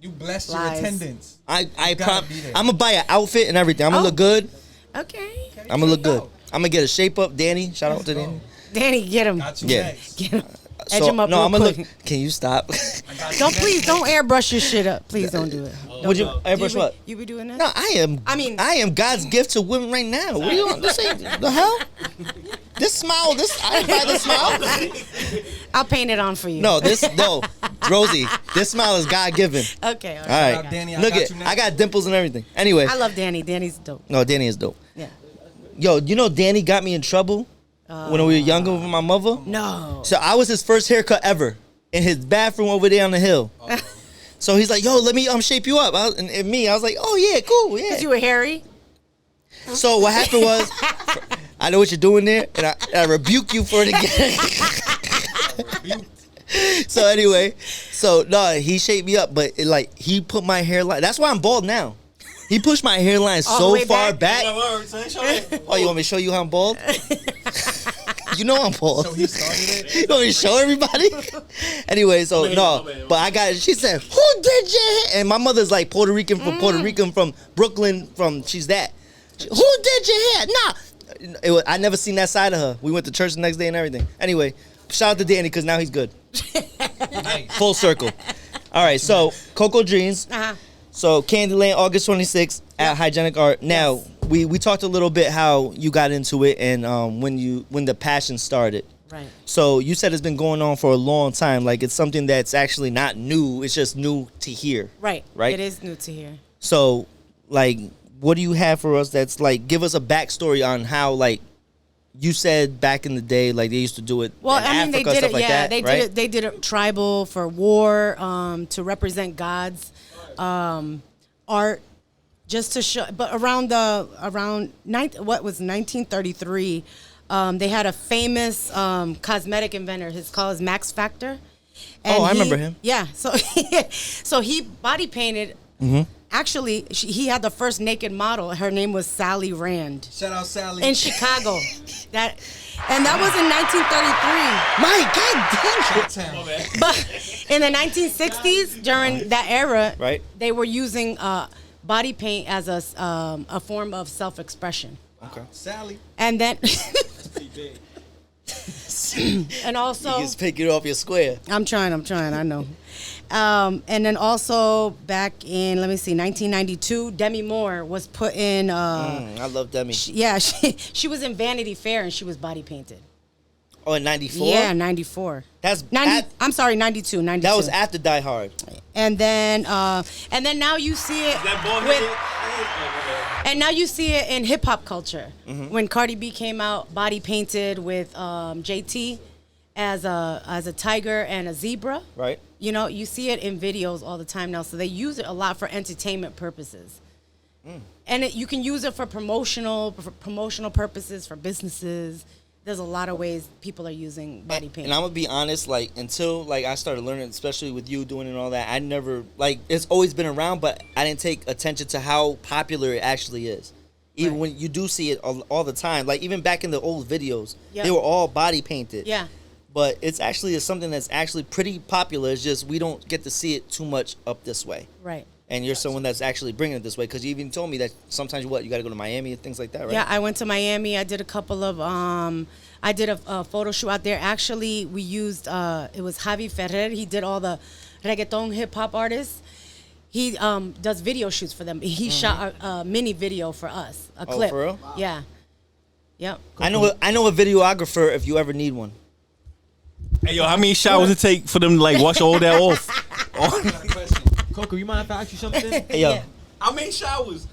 You blessed your attendance. I'm going to buy an outfit and everything. I'm going to look good. Okay. I'm going to look good. I'm going to get a shape up. Danny, shout out to Danny. Danny, get him. Got you next. Get him. Edge him up no, real I'm gonna quick. look. Can you stop? Don't airbrush your shit up. Please don't do it. Would you airbrush what? You be doing that? No, I am God's gift to women right now. What do you want to say? The hell? This smile, I didn't buy this smile. I'll paint it on for you. No, Rosie, this smile is God given. Okay. All right. Danny, Look at, I got dimples and everything. Anyway. I love Danny. Danny's dope. No, Danny is dope. Yeah. Yo, you know Danny got me in trouble when we were younger with my mother? No. So I was his first haircut ever in his bathroom over there on the hill. So he's like, yo, let me shape you up. And I was like, oh, yeah, cool, yeah. Because you were hairy? So what happened was, I know what you're doing there, and I rebuke you for it again. So anyway, he shaped me up, but he put my hairline. That's why I'm bald now. He pushed my hairline so far back. Oh, you want me to show you how I'm bald? You know I'm bald. So he started it? You want me to show everybody? Anyway, but I got it. She said, who did your hair? And my mother's like Puerto Rican from Brooklyn, she's that. Who did your hair? Nah. I never seen that side of her. We went to church the next day and everything. Anyway, shout out to Danny because now he's good. Full circle. All right, so Coco Dreams. So Candyland, August 26th at Hygienic Art. Now, we talked a little bit how you got into it and when the passion started. Right. So you said it's been going on for a long time. Like it's something that's actually not new. It's just new to hear. Right. Right. It is new to hear. So, like, what do you have for us that's like, give us a backstory on how, like, you said back in the day, like they used to do it in Africa, they did stuff it. like that, they right? did it. They did it tribal for war, to represent God's art, just to show. But around 1933, they had a famous cosmetic inventor. His call is Max Factor. And I remember him. Yeah. So he body painted. Mm-hmm. Actually, he had the first naked model. Her name was Sally Rand. Shout out Sally. In Chicago. That was in 1933. My God damn it. But in the 1960s, during that era, right, they were using body paint as a form of self-expression. Okay. Sally. And then... and also... You just pick it off your square. I'm trying, I know. And then also back in, 1992, Demi Moore was put in... I love Demi. She was in Vanity Fair and she was body painted. Oh, in 94? Yeah, 94. That's 90. I'm sorry, 92. That was after Die Hard. And then now you see it and now you see it in hip hop culture. Mm-hmm. When Cardi B came out, body painted with JT as a tiger and a zebra. Right. You know, you see it in videos all the time now. So they use it a lot for entertainment purposes. And you can use it for promotional purposes, for businesses. there's a lot of ways people are using body paint. And I'm gonna be honest, like until like I started learning, especially with you doing it and all that, I never like it's always been around, but I didn't take attention to how popular it actually is. Even when you do see it all the time, like even back in the old videos, they were all body painted. Yeah. But it's actually something that's actually pretty popular. It's just we don't get to see it too much up this way. Right. And you're someone that's actually bringing it this way, because you even told me that sometimes you got to go to Miami and things like that, right? Yeah, I went to Miami. I did a couple of I did a photo shoot out there. Actually, we used it was Javi Ferrer. He did all the reggaeton hip hop artists. He does video shoots for them. He shot a mini video for us, a clip. For real? Wow. Yeah. Yep. I know a videographer if you ever need one. Hey, yo, how many showers it take for them to like wash all that off? Coco, you mind if I ask you something? Hey, yo. How many showers?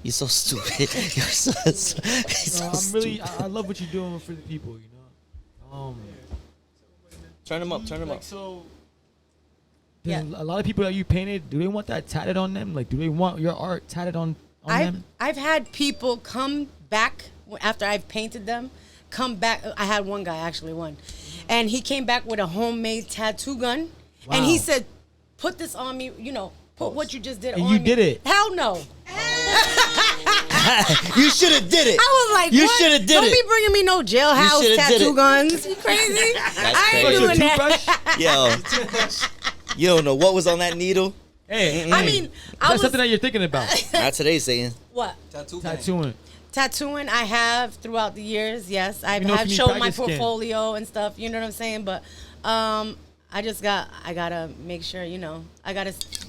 You're so stupid. You're so stupid. I love what you're doing for the people, you know. Turn them up. Like, so, a lot of people that you painted, do they want that tatted on them? Like, do they want your art tatted on them? I've had people come back after I've painted them. Come back. I had one guy, actually one, and he came back with a homemade tattoo gun, and he said, "Put this on me, you know, put what you just did on me." And you did it. Hell no. You should have did it. I was like, you should have did Don't it. be bringing me no jailhouse tattoo guns. You crazy? I ain't doing that. Yo, you don't know what was on that needle. Hey, I mean, that's something that you're thinking about. Not today, saying. What? Tattooing. I have throughout the years. Yes, I've shown my portfolio and stuff. You know what I'm saying? But I gotta make sure. You know,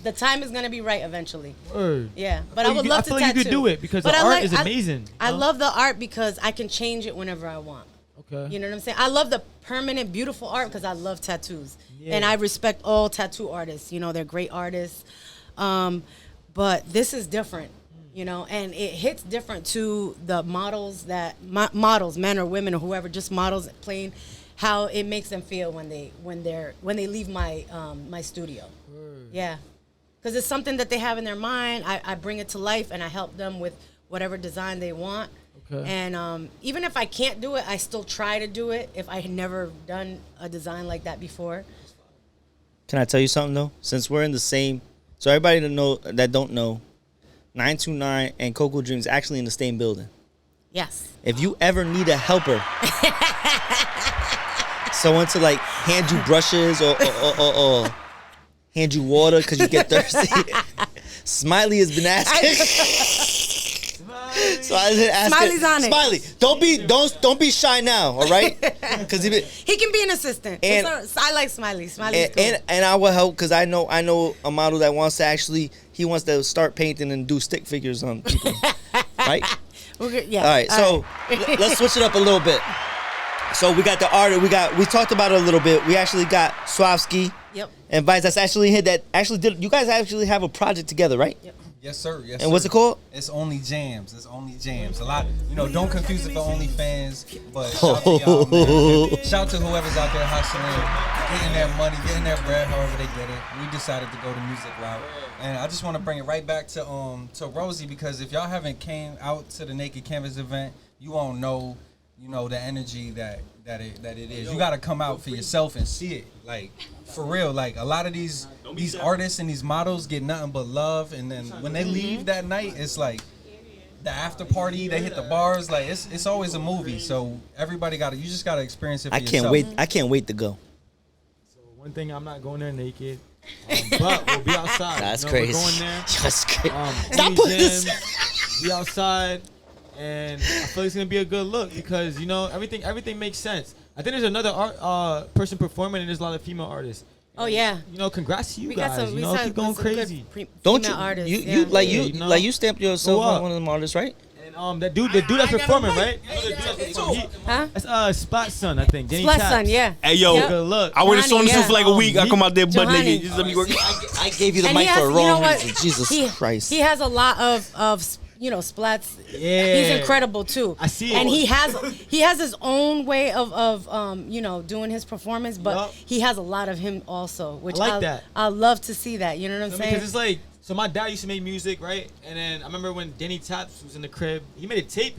the time is gonna be right eventually. Word. Yeah, but I would love to tattoo. I feel like you could do it because the art is amazing. I love the art because I can change it whenever I want. Okay. You know what I'm saying? I love the permanent, beautiful art because I love tattoos. Yeah. And I respect all tattoo artists. You know, they're great artists. But this is different, you know, and it hits different to the models models, men or women or whoever, just models playing, how it makes them feel when they leave my my studio. Yeah. Because it's something that they have in their mind. I bring it to life and I help them with whatever design they want. Okay. And even if I can't do it, I still try to do it if I had never done a design like that before. Can I tell you something, though? Since we're in the same... So everybody that don't know, 929 and Coco Dreams actually in the same building. Yes. If you ever need a helper, someone to like hand you brushes or hand you water because you get thirsty, Smiley has been asking. So I didn't ask Smiley's on it. Smiley, don't be shy now, all right? Because he can be an assistant. And I like Smiley. Smiley's cool. And I will help because I know a model that wants to start painting and do stick figures on people, right? Yeah. All right. So let's switch it up a little bit. So we got the art. We talked about it a little bit. We actually got Swavsky. Yep. And Vice. That's actually hit that. Actually, you guys actually have a project together, right? Yep. Yes, sir. Yes, and what's it called? It's Only Jams. It's Only Jams. A lot, don't confuse it for OnlyFans. But shout to y'all, man. Shout to whoever's out there hustling, getting their money, getting their bread, however they get it. We decided to go the music route, and I just want to bring it right back to Rosie, because if y'all haven't came out to the Naked Canvas event, you won't know, the energy that it is. You got to come out for yourself and see it. Like, for real, like a lot of these artists and these models get nothing but love, and then when they leave that night, it's like the after party. They hit the bars. Like it's always a movie. So everybody you just gotta experience it for yourself. I can't wait to go. So one thing, I'm not going there naked, but we'll be outside. That's crazy. We're going there. That's crazy. Stop putting this. Be outside, and I feel it's gonna be a good look because everything makes sense. I think there's another person performing, and there's a lot of female artists. Oh yeah. Congrats to you guys. Keep going crazy. Don't you? Artists, You stamped yourself on one of them artists, right? And the dude that's performing, right? That's Splat Son, I think. Splat Son, yeah. Hey yo, good look. I went to Sony for like a week. I come out there butt naked. Just let me work. I gave you the mic for a wrong reason. Jesus Christ. He has a lot of Splats. Yeah. He's incredible too. I see it. And he has his own way of doing his performance, but he has a lot of him also, which I like that. I love to see that. You know what I'm saying? Because it's like, so my dad used to make music, right? And then I remember when Denny Taps was in the crib, he made a tape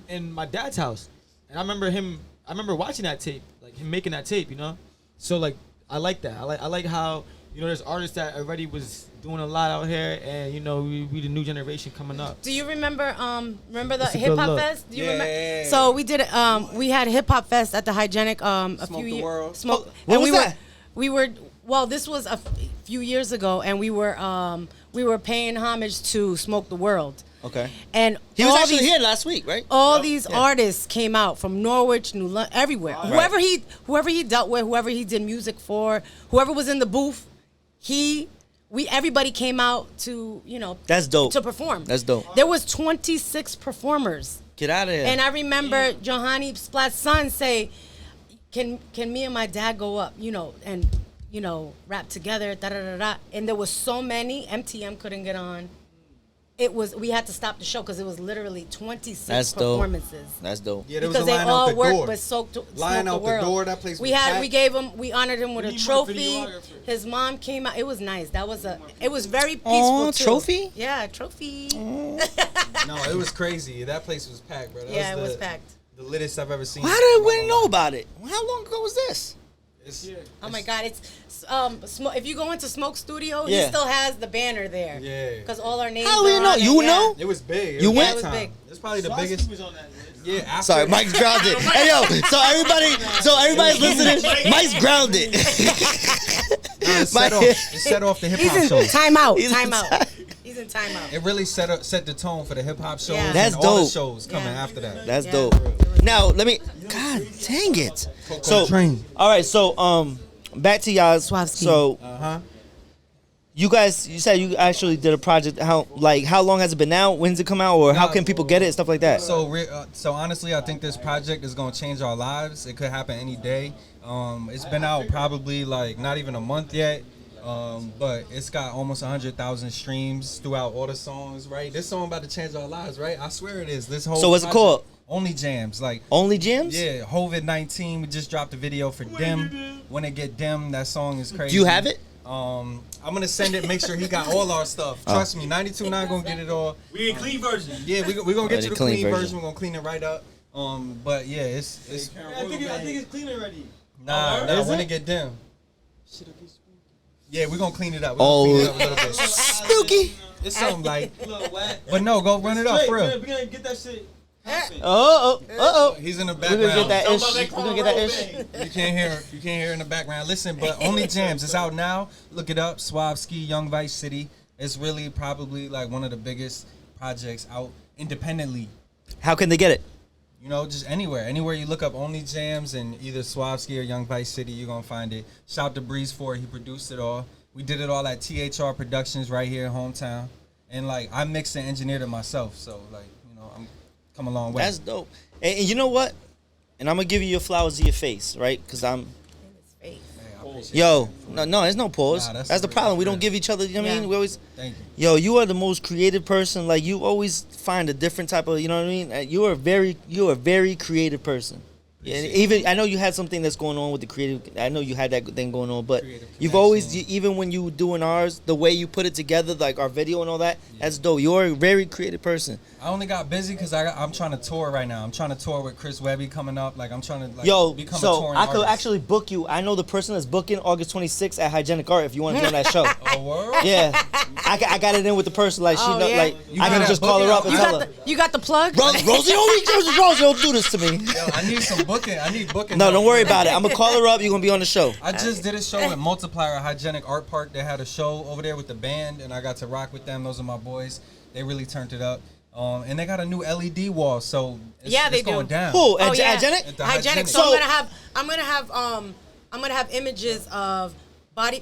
in my dad's house. And I remember him I remember watching that tape, like him making that tape, you know. So like I like that. I like how, you know, there's artists that already was doing a lot out here, and you know we the new generation coming up. Do you remember the It's a hip good hop look. fest? Do you Yeah. remember? So we did we had hip hop fest at the Hygienic a Smoke few the years. World. When and was that? We were well. This was a few years ago, and we were paying homage to Smoke the World. Okay. And He was all actually these- here last week, right? All these artists came out from Norwich, New London, everywhere. Whoever he dealt with, whoever he did music for, whoever was in the booth, everybody came out to, you know, That's dope. to perform. That's dope. There was 26 performers. Get out of here. And I remember Johanny Splat's son say, can me and my dad go up, you know, and, you know, rap together, da-da-da-da. And there was so many, MTM couldn't get on. We had to stop the show because it was literally 26 That's dope. performances. That's dope. Yeah, there was a Because they line out all the worked door. but Smoke the Line out the World. door, that place was we packed. honored him with a need more trophy. videographers. His mom came out. It was nice. It was very peaceful too. trophy? Yeah, trophy. No, it was crazy. That place was packed, bro. That Yeah, it was the- packed. The littest I've ever seen. How did we know about it? How long ago was this? Oh my God! It's if you go into Smoke Studio, Yeah. he still has the banner there. Yeah. Because all our names. How do you are know? on it, You yeah. know? It was big. You was went? big It was time. big. It's probably the Swastika biggest. was on that list. Yeah, after, Sorry, Mike's grounded. Hey yo, so everybody's listening. Mike's grounded. It set off the hip He's hop in show. timeout. He's in Timeout. He's in timeout. It really set the tone for the hip hop shows. Yeah. And That's all the dope. shows coming Yeah. after that. That's Yeah. dope. Now let me. God dang it. So Train. all right. So back to y'all. Swavsky. So Uh-huh. you said you actually did a project. How long has it been out? When's it come out? Or how can people get it and stuff like that? So honestly, I think this project is gonna change our lives. It could happen any day. It's been out probably like not even a month yet. But it's got almost 100,000 streams throughout all the songs, right? This song about to change our lives, right? I swear it is. This whole So what's it project- called? Only Jams, like Only Jams? yeah, COVID-19. We just dropped a video for Dim. When it get dim, that song is crazy. Do you have it? I'm gonna send it. Make sure he got all our stuff. Trust me, 92.9 gonna get it all. We in clean version. Yeah, we gonna get the you the clean clean version. version. We're gonna clean it right up. But yeah, it's I think it's clean already. nah. Is When it? it get dim. Yeah, we're gonna clean it up. Oh. We're gonna clean it up a little bit. Spooky. It's something like, A little wet. but no, go run it up for real. We're gonna get that shit. Oh. He's in the We're gonna get background. that ish. about that We're gonna get that ish. You can't hear in the background. Listen, but Only Jams, it's out now. Look it up. Swavsky, Young Vice City. It's really probably like one of the biggest projects out independently. How can they get it? You know, just anywhere. Anywhere you look up Only Jams and either Swavsky or Young Vice City, you're gonna find it. Shout to Breeze for it. He produced it all. We did it all at THR Productions right here in hometown. And like I mixed and engineered it myself. So like, you know, I'm come a long way. That's dope. And you know what? And I'm gonna give you your flowers to your face, right? Because I'm. Yo, no, there's no pause. Nah, that's that's the real. problem. We don't That's give each other. You know what I Yeah. mean? We always. Thank you. Yo, you are the most creative person. Like you always find a different type of. You know what I mean? You are a very creative person. Yeah, and even I know you had something that's going on with the creative. I know you had that thing going on, but Creative you've always, connection. even when you doing ours, the way you put it together, like our video and all that, that's dope. You're a very creative person. I only got busy because I'm trying to tour right now. I'm trying to tour with Chris Webby coming up. Like I'm trying to like Yo, become a so touring I could artist. actually book you. I know the person that's booking August 26th at Hygienic Art if you want to be on that show. Oh, word? Yeah, I got it in with the person. Like she, Oh, yeah? like You I got can that just call her booking up and You tell got her. the plug? Rosie, don't do this to me. Yo, I need some booking. I need booking. No, help. don't worry about it. I'm gonna call her up. You're gonna be on the show. I just did a show at Multiplier at Hygienic Art Park. They had a show over there with the band, and I got to rock with them. Those are my boys. They really turned it up. And they got a new LED wall, so it's, Yeah, they it's going do. down. Who? Oh, yeah. Hygienic? At the Hygienic. Hygienic. So So- I'm gonna have images of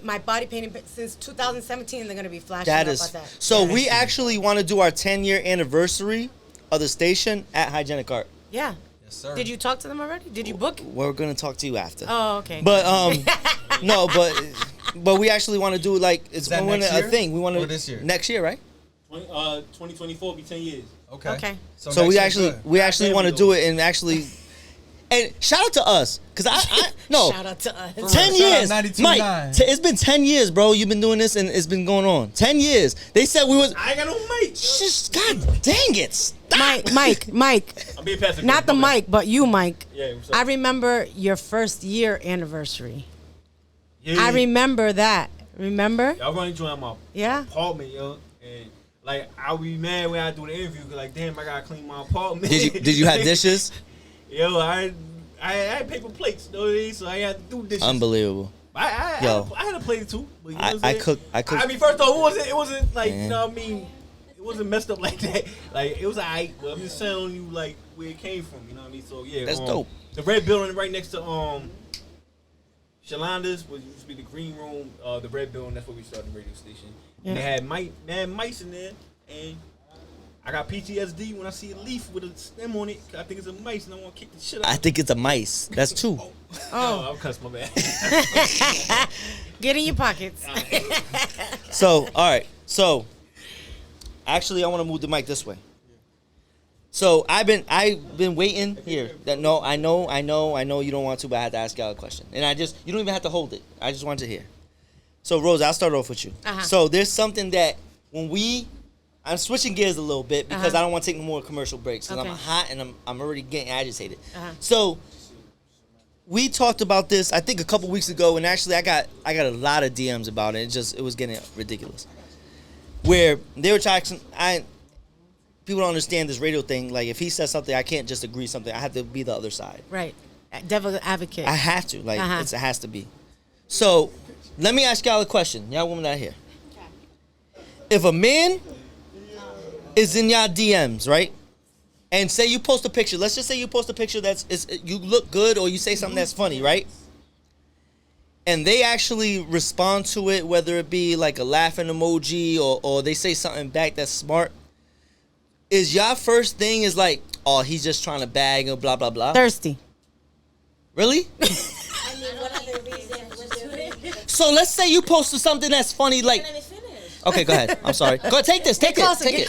my body painting since 2017. They're gonna be flashing That up is. like that. So Yeah. we actually want to do our 10-year anniversary of the station at Hygienic Art. Yeah. Yes, sir. Did you talk to them already? Did you book? We're gonna talk to you after. Oh, okay. But no, but we actually want to do like it's that going next a year? thing. We want to Or this year? next year, right? 2024 be 10 years. Okay. Okay. So next we year, actually good. we actually There want we to go. do it and actually. And shout out to us, cause I no Shout out to us. 10 Shout out years, 92.9. Mike. It's been 10 years, bro. You've been doing this and it's been going on 10 years. They said we was. I ain't got no mates. Just God dang it! Stop Mike. I'm being passive. Not the mic, but you, Mike. Yeah, what's up? I remember your first year anniversary. Yeah. I remember that. Remember? Y'all running join my apartment, yo. And like I'll be mad when I do the interview because like damn I gotta clean my apartment. Did you have dishes? Yo, I had paper plates, you know what I mean? So I had to do dishes. Unbelievable. I had a plate too. But you know what I I'm cook. I mean, first off, it wasn't like you know what I mean. It wasn't messed up like that. Like it was alright, but I'm just telling you like where it came from. You know what I mean? So yeah, that's dope. The red building right next to Shalanda's was used to be the green room. The red building, that's where we started the radio station. Yeah. And they had mice in there, and I got PTSD when I see a leaf with a stem on it. I think it's a mice, and I want to kick the shit out. I think it's a mice. That's two. Oh, I'm cussing my bad. Get in your pockets. So, all right. So, actually, I want to move the mic this way. So I've been waiting here. No, I know you don't want to, but I had to ask y'all a question. And you don't even have to hold it. I just wanted to hear. So Rose, I'll start off with you. Uh-huh. So there's something that I'm switching gears a little bit because I don't want to take no more commercial breaks because I'm hot and I'm already getting agitated. Uh-huh. So we talked about this I think a couple weeks ago, and actually I got a lot of DMs about it. It was getting ridiculous. Where they were talking, people don't understand this radio thing. Like, if he says something, I can't just agree something. I have to be the other side. Right. Devil advocate. I have to. Like, it has to be. So, let me ask y'all a question. Y'all women out here. Okay. If a man is in y'all DMs, right? And say you post a picture. Let's just say you post a picture you look good or you say something that's funny, right? And they actually respond to it, whether it be like a laughing emoji or they say something back that's smart. Is y'all first thing is like, oh, he's just trying to bag or blah, blah, blah? Thirsty. Really? I mean, what other reason was there? So let's say you posted something that's funny, like... Let me finish. Okay, go ahead. I'm sorry. Go ahead, take this. Take it. Get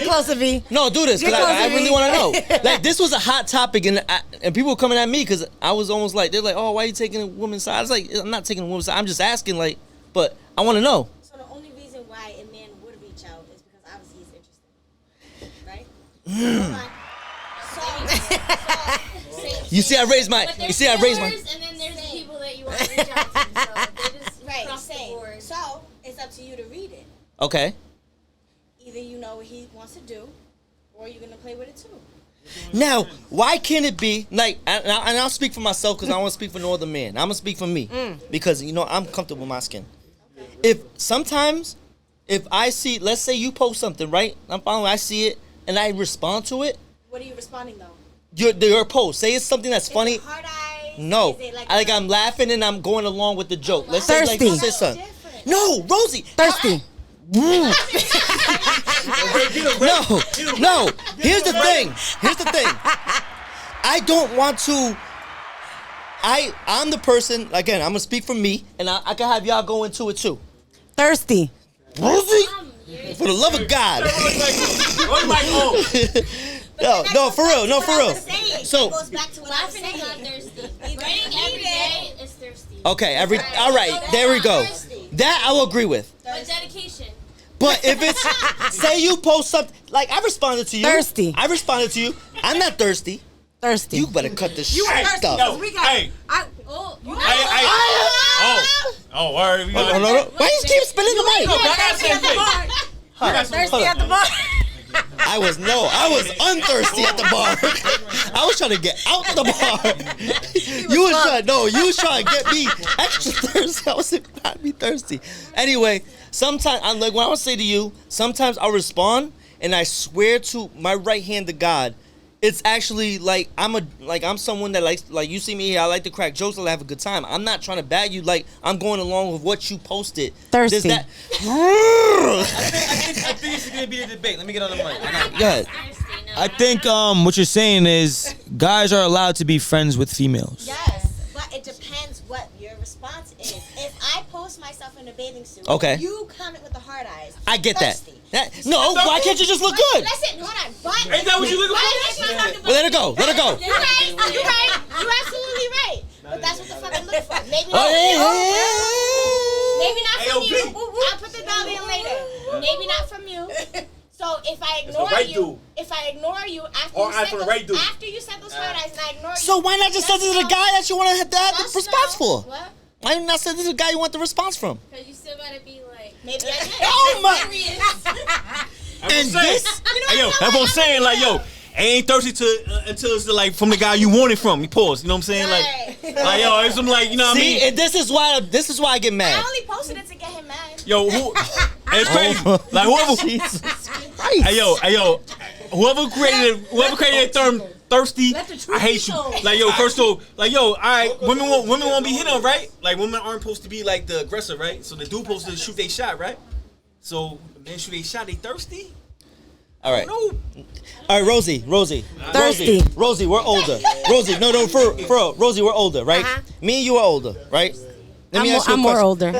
closer, V. No, do this, because I really want to know. Like, this was a hot topic, and people were coming at me because I was almost like, they're like, oh, why are you taking a woman's side? I was like, I'm not taking a woman's side. I'm just asking, like, but I want to know. So the only reason why a man would reach out is because obviously he's interested, right? You see, I raised my. And then there's the people that you want to reach out to. So they just cross the board. So it's up to you to read it. Okay. Either you know what he wants to do, or you're gonna play with it too. Now, why can't it be like? And I'll speak for myself because I don't want to speak for no other man. I'm gonna speak for me because I'm comfortable with my skin. Okay. If I see, let's say you post something, right? I'm following, I see it, and I respond to it. What are you responding though? Your post. Say it's something that's funny. Hard eyes? No, Is it like I'm laughing and I'm going along with the joke. Let's Thirsty. say something. No, Rosie. Thirsty. No. Here's the thing. I don't want to. I'm the person. Again, I'm gonna speak for me, and I can have y'all go into it too. Thirsty. Rosie, for the love of God. No, for real. So. It goes back to what I was saying. Writing every day is thirsty. Okay, all right, there we go. That I will agree with. But dedication. But if it's, say you post something, like I responded to you. Thirsty. I responded to you. I'm not thirsty. Thirsty. You better cut this shit thirsty. up. No, Word. Why you keep spilling the mic? Thirsty at the bar. I was unthirsty at the bar. I was trying to get out the bar. You was trying to get me extra thirsty. I was not be thirsty. Anyway, sometimes I'm like, when I would say to you, sometimes I'll respond and I swear to my right hand to God, it's actually like I'm someone that likes, like, you see me here, I like to crack jokes, I like to have a good time. I'm not trying to bag you, like I'm going along with what you posted. Thirsty. I think this is gonna be a debate. Let me get on the mic. Go ahead. I think what you're saying is guys are allowed to be friends with females. Yes, but it depends what your response is. If I post myself in a bathing suit, okay, you comment with the hard eyes. I get thirsty. No, why can't you just look good? Listen, hold on. But ain't that what you looking for? Well, let it go. You're right. You're absolutely right. But that's what the fuck I'm looking for. Maybe not from you. I'll put the dog in later. Maybe not from you. So So if I ignore you after you said those hard eyes and I ignore you. So why not just send it to the guy that you want to have the response for? What? Why not send it to the guy you want the response from? Because you still gotta be like, Maybe I did. Oh my! And this, yo, that's what I'm saying. Like, yo, I ain't thirsty until it's like from the guy you want it from. You pause. You know what I'm saying? Like yo, it's some like, you know what I mean? And this is why I get mad. I only posted it to get him mad. Yo, it's crazy. Like whoever, Jesus Christ. hey yo, whoever created the term thirsty, I hate you. Like yo, first of all, like yo, all right, women want to be hit on, right? Like women aren't supposed to be like the aggressor, right? So the dude supposed to shoot they shot, right? So the men shoot they shot, they thirsty. All right. No. All right, Rosie. Thirsty. Rosie, we're older. Rosie, no, for real. Rosie, we're older, right? Me and you are older, right? Let me ask you a I'm more question. older.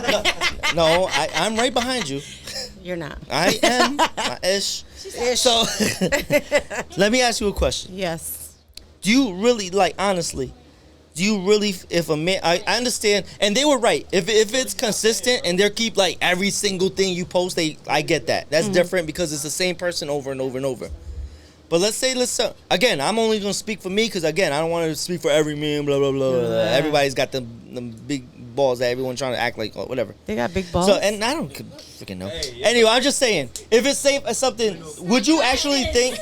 No, I'm right behind you. You're not. I am. Ish. So, let me ask you a question. Yes. Do you really, like, honestly, if a man, I understand, and they were right. If it's consistent and they keep, like, every single thing you post, I get that. That's different because it's the same person over and over and over. But let's again, I'm only going to speak for me because, again, I don't want to speak for every man, blah, blah, blah, blah. Everybody's got them big balls that everyone trying to act like, whatever. They got big balls. So, and I don't freaking know. Anyway, I'm just saying, if it's safe as something, would you actually think...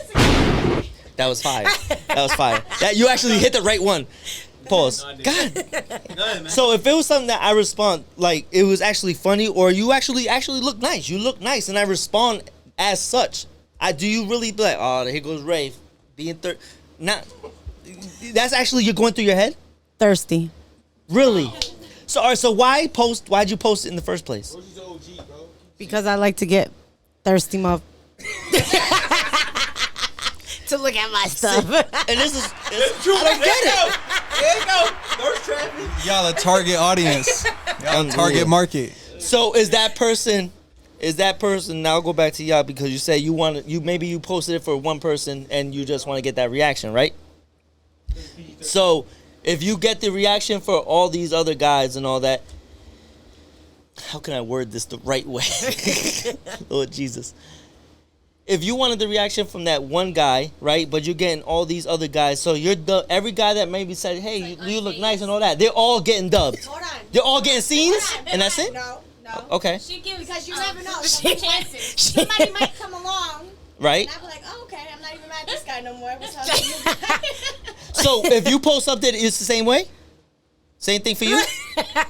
That was fire. That you actually hit the right one. Pause. God. So if it was something that I respond, like, it was actually funny, or you actually look nice. You look nice, and I respond as such. Do you really be like, oh, here goes Ray, being not? That's actually you're going through your head. Thirsty. Really? So, all right, so why'd you post it in the first place? Because I like to get thirsty, to look at my stuff. And this is true. I don't get it. There you go. Thirst traffic. Y'all a target audience. Y'all a target market. So is that person? Now I'll go back to y'all because you say maybe you posted it for one person and you just want to get that reaction, right? So if you get the reaction for all these other guys and all that, how can I word this the right way? Lord Jesus. If you wanted the reaction from that one guy, right, but you're getting all these other guys, so every guy that maybe said, hey, you look nice and all that, they're all getting dubbed. Hold on. They're all getting scenes, and that's it? No. Okay. Because you never know. Chances. Somebody might come along. Right. And I'll be like, oh, okay, I'm not even mad at this guy no more. What's up? So if you post something, it's the same way? Same thing for you? I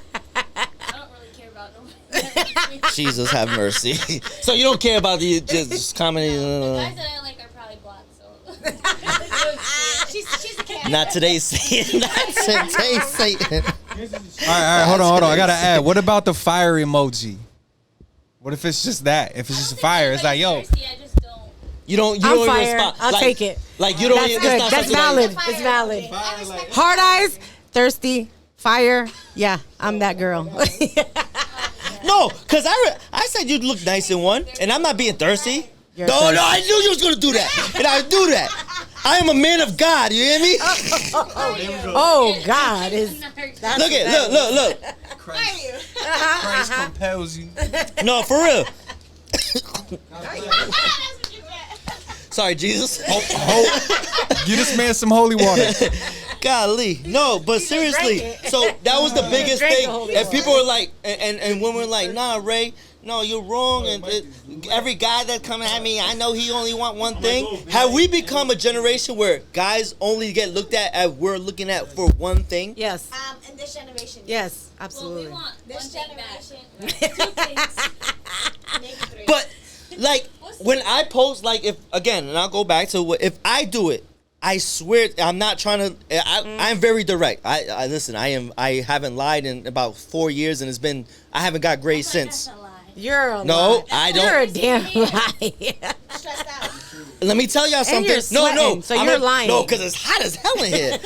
don't really care about nobody. Jesus have mercy. So you don't care about the just commenting? The guys that I like are probably black, so. she's a cat. Not today, Satan. Not today, Satan. All right, hold on. I gotta add. What about the fire emoji? What if it's just that? If it's just fire, it's like, yo. Thirsty, I just don't. You don't I'm even fired. respond. I'll take it. Like you don't. That's It's good. not That's something valid. It's valid. Hard eyes, thirsty, fire. Yeah, I'm that girl. No, because I said you'd look nice in one, and I'm not being thirsty. You're No, thirsty. I knew you was going to do that. And I would do that. I am a man of God, you hear me? Oh, God. Look Look. Christ compels you. No, for real. Sorry, Jesus. Give this man some holy water. Golly. No, but seriously. So that was the biggest thing. And people were like, and women were like, nah, Ray, no, you're wrong. And every guy that coming at me, I know he only want one thing. Have we become a generation where guys only get looked at we're looking at for one thing? Yes. In this generation. Yes, absolutely. Well, we want This one thing generation. back. 2 things. Maybe 3. But like when I post, like if again, and I'll go back to if I do it, I swear I'm not trying to. I'm very direct. I listen. I haven't lied in about 4 years, and I haven't got grades since. That's a lie. You're a No, lie. I don't. You're a damn lie. Stressed out. Let me tell y'all something. you're No, sweating, so you're lying. No, because it's hot as hell in here.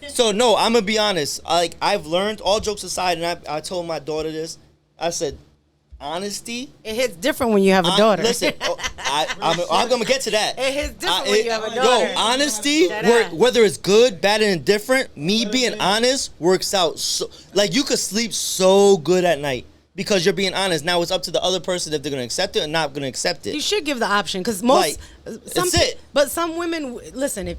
So no, I'm gonna be honest. Like I've learned, all jokes aside, and I told my daughter this. I said, honesty. It hits different when you have a daughter. Listen, I'm gonna get to that. It hits different when you have a daughter. Yo, honesty, whether it's good, bad, and indifferent, me being honest works out. So, like you could sleep so good at night. because you're being honest. Now it's up to the other person if they're gonna accept it or not gonna accept it. You should give the option because most. That's it. But some women listen.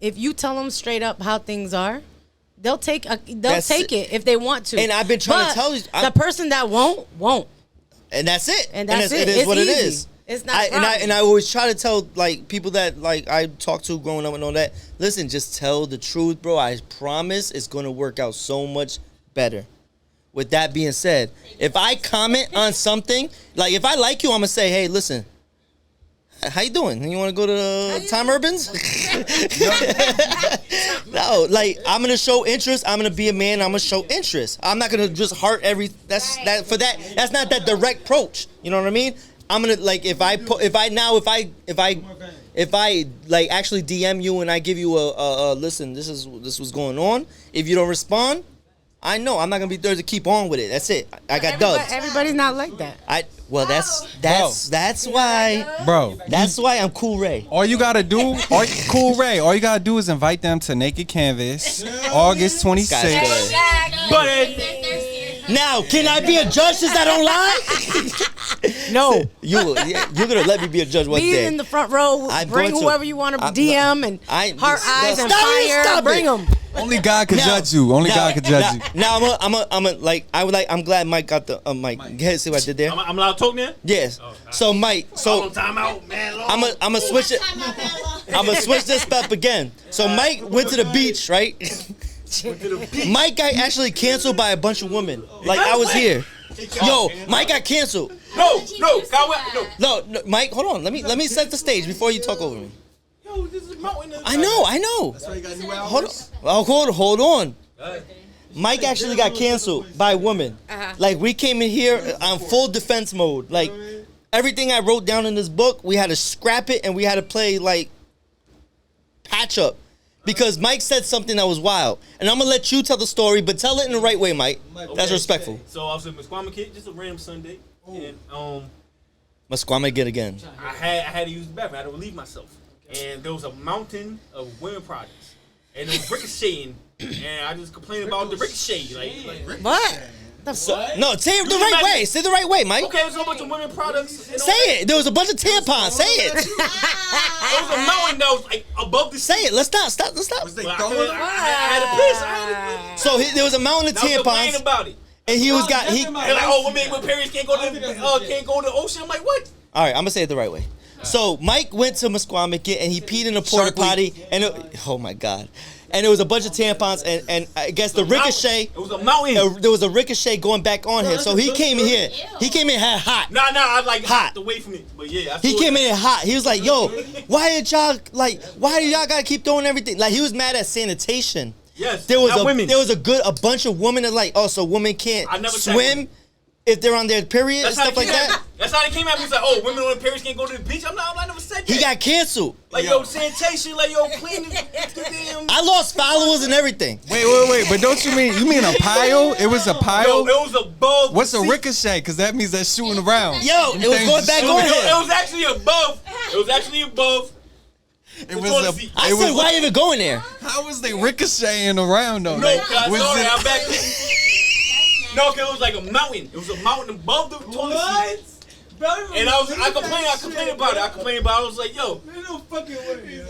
If you tell them straight up how things are, they'll take it if they want to. And I've been trying to tell you, the person that won't. And that's it. And that's it. It is what it is. It's not. And I always try to tell like people that like I talk to growing up and all that. Listen, just tell the truth, bro. I promise it's gonna work out so much better. With that being said, if I comment on something, like if I like you, I'm gonna say, hey, listen, how you doing? You want to go to Tom Urban's? No, like I'm gonna show interest. I'm gonna be a man. I'm gonna show interest. I'm not gonna just heart every. That's not that direct approach. You know what I mean? I'm gonna like if I like actually DM you and I give you a listen. This was going on. If you don't respond, I know I'm not gonna be there to keep on with it. That's it. I got dubbed. Everybody's not like that. That's why, bro. That's why I'm Cool Ray. All you gotta do, Cool Ray. All you gotta do is invite them to Naked Canvas, August 26th. Now, can I be a judge since I don't lie? No. You're gonna let me be a judge one day. Be in the front row. Bring whoever you want to DM and heart eyes and fire. Bring them. Only God can judge you. Only God can judge you. Now I'm glad Mike got the Mike. See what I did there? I'm allowed to talk now? Yes. So Mike, time out, man. I'm gonna switch it. I'm gonna switch this up again. So Mike went to the beach, right? Mike got actually canceled by a bunch of women. Like I was here. Yo, Mike got canceled. No, Mike, hold on. Let me set the stage before you talk over me. Yo, this is mountain. I know. That's why you got new albums. Hold on. Mike actually got canceled by women. Like we came in here on full defense mode. Like everything I wrote down in this book, we had to scrap it and we had to play like patch up. Because Mike said something that was wild. And I'm going to let you tell the story, but tell it in the right way, Mike. That's respectful. So I was in Musqueamish, just a random Sunday. And Musqueamish again. I had to use the bathroom. I had to relieve myself. And there was a mountain of women products. And it was ricocheting. And I just complained about the ricochet. Like what? No, say it the right way. Say it the right way, Mike. Okay, there's a bunch of women products. Say it. There was a bunch of tampons. Say it. There was a mountain that was like above the sea. Say it. Let's stop. Was they throwing? I had to piss. So there was a mountain of tampons. About it. And he was like, women with periods can't go to the ocean. I'm like, what? All right, I'm gonna say it the right way. So Mike went to Musqueamish and he peed in a porta potty, and oh my God. And there was a bunch of tampons, and I guess the ricochet. It was a mountain. There was a ricochet going back on him. So he came in here. He came in hot. Nah, I like hot away from it. But yeah, he came in hot. He was like, "Yo, why do y'all gotta keep throwing everything?" Like he was mad at sanitation. Yes, there was a bunch of women that like, so women can't swim if they're on their period and stuff like that. That's how they came at me. He's like, oh, women on their periods can't go to the beach. I never said that. He got canceled. Like, yo, sanitation, like, yo, cleaning the damn. I lost followers and everything. Wait. But don't you mean a pile? It was a pile? Yo, it was above. What's a ricochet? Because that means that's shooting around. Yo, it was going back on him. It was actually above. I said, why even going there? How was they ricocheting around though? No, I'm back. No, cause it was like a mountain. It was a mountain above the toilet seat. And I complained about it. I was like, yo. There's no fucking way.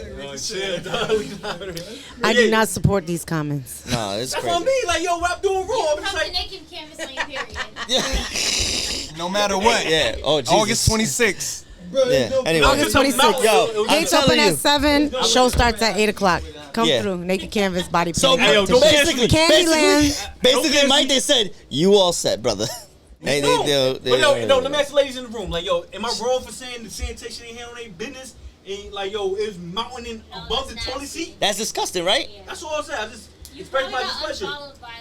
I do not support these comments. No, it's that's crazy. on me. Like, yo, what I'm doing wrong. You come to Naked Canvas on your period. No matter what. Yeah. Oh, Jesus. August 26th. Yeah. Anyway. August 26th. Yo, gates open at 7. Show starts at 8 o'clock. Come through. Naked Canvas body paint. So basically, basically, Mike, they said, you all set, brother. Let me ask the ladies in the room. Like, yo, am I wrong for saying the sanitation ain't handling their business? And like, yo, is mountain above the toilet seat? That's disgusting, right? Yeah. That's all I'm saying. I just express my displeasure.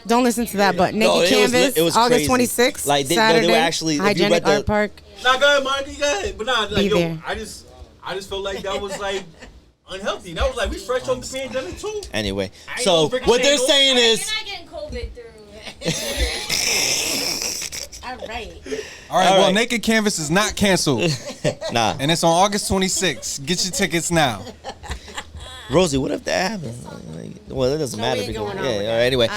Don't listen to that, but Naked Canvas, it was August crazy. 26th, like Saturday, they were actually Hygienic Art Park. Nah, go ahead, Monica, go ahead. But nah, like, yo, there. I just felt like that was like unhealthy. That was like we fresh off the pandemic too. Anyway, so what they're saying is, you're not getting COVID through. All right. Well, Naked Canvas is not canceled. Nah. And it's on August 26th. Get your tickets now. Rosie, what if that happens? Well, it doesn't matter. All right, Anyway,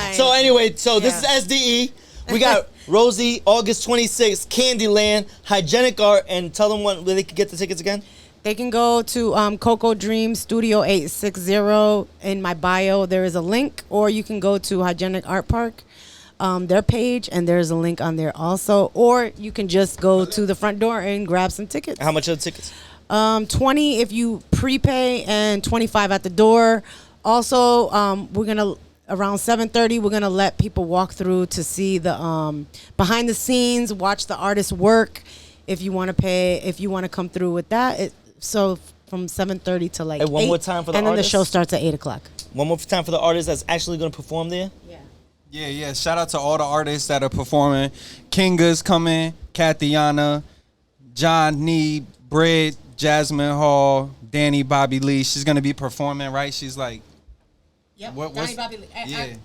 so this is S.D.E. We got Rosie, August 26th, Candyland, Hygienic Art, and tell them where they can get the tickets again. They can go to Coco Dream Studio 860. In my bio, there is a link, or you can go to Hygienic Art Park, their page, and there's a link on there also. Or you can just go to the front door and grab some tickets. How much are the tickets? 20 if you prepay and 25 at the door. Also, we're gonna around 7:30. We're gonna let people walk through to see the behind the scenes, watch the artist's work. If you want to pay, if you want to come through with that, so from 7:30 to like 8. One more time for the and then artists? the show starts at 8 o'clock. One more time for the artist that's actually going to perform there. Yeah. Shout out to all the artists that are performing. Kinga's coming, Kathiana, John Nee, Britt, Jasmine Hall, Danny Bobby Lee. She's gonna be performing, right? She's like, yep. Danny Bobby Lee.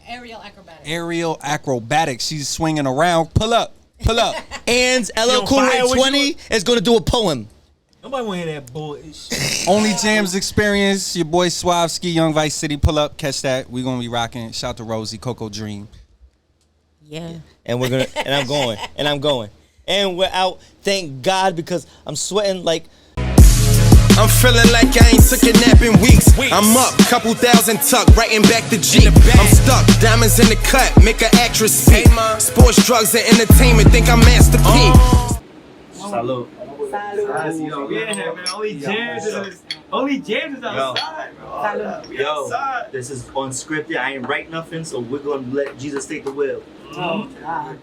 Aerial acrobatics. Aerial acrobatics. She's swinging around. Pull up. And LL Cool Ray 20 is gonna do a poem. Nobody want to hear that bullshit. Only Jams Experience. Your boy Swavsky, Young Vice City. Pull up, catch that. We're gonna be rocking. Shout out to Rosie, Coco Dream. Yeah. And we're gonna and I'm going. And we're out. Thank God, because I'm sweating like I'm feeling like I ain't took a nap in weeks. I'm up, couple thousand tuck, writing back the G. I'm stuck, diamonds in the cut, make an actress speak. Sports, drugs, and entertainment, think I'm Master P. Salud. Yo, yeah, man. Only James is outside, bro. Yo, this is unscripted. I ain't write nothing, so we're gonna let Jesus take the wheel. Oh, God.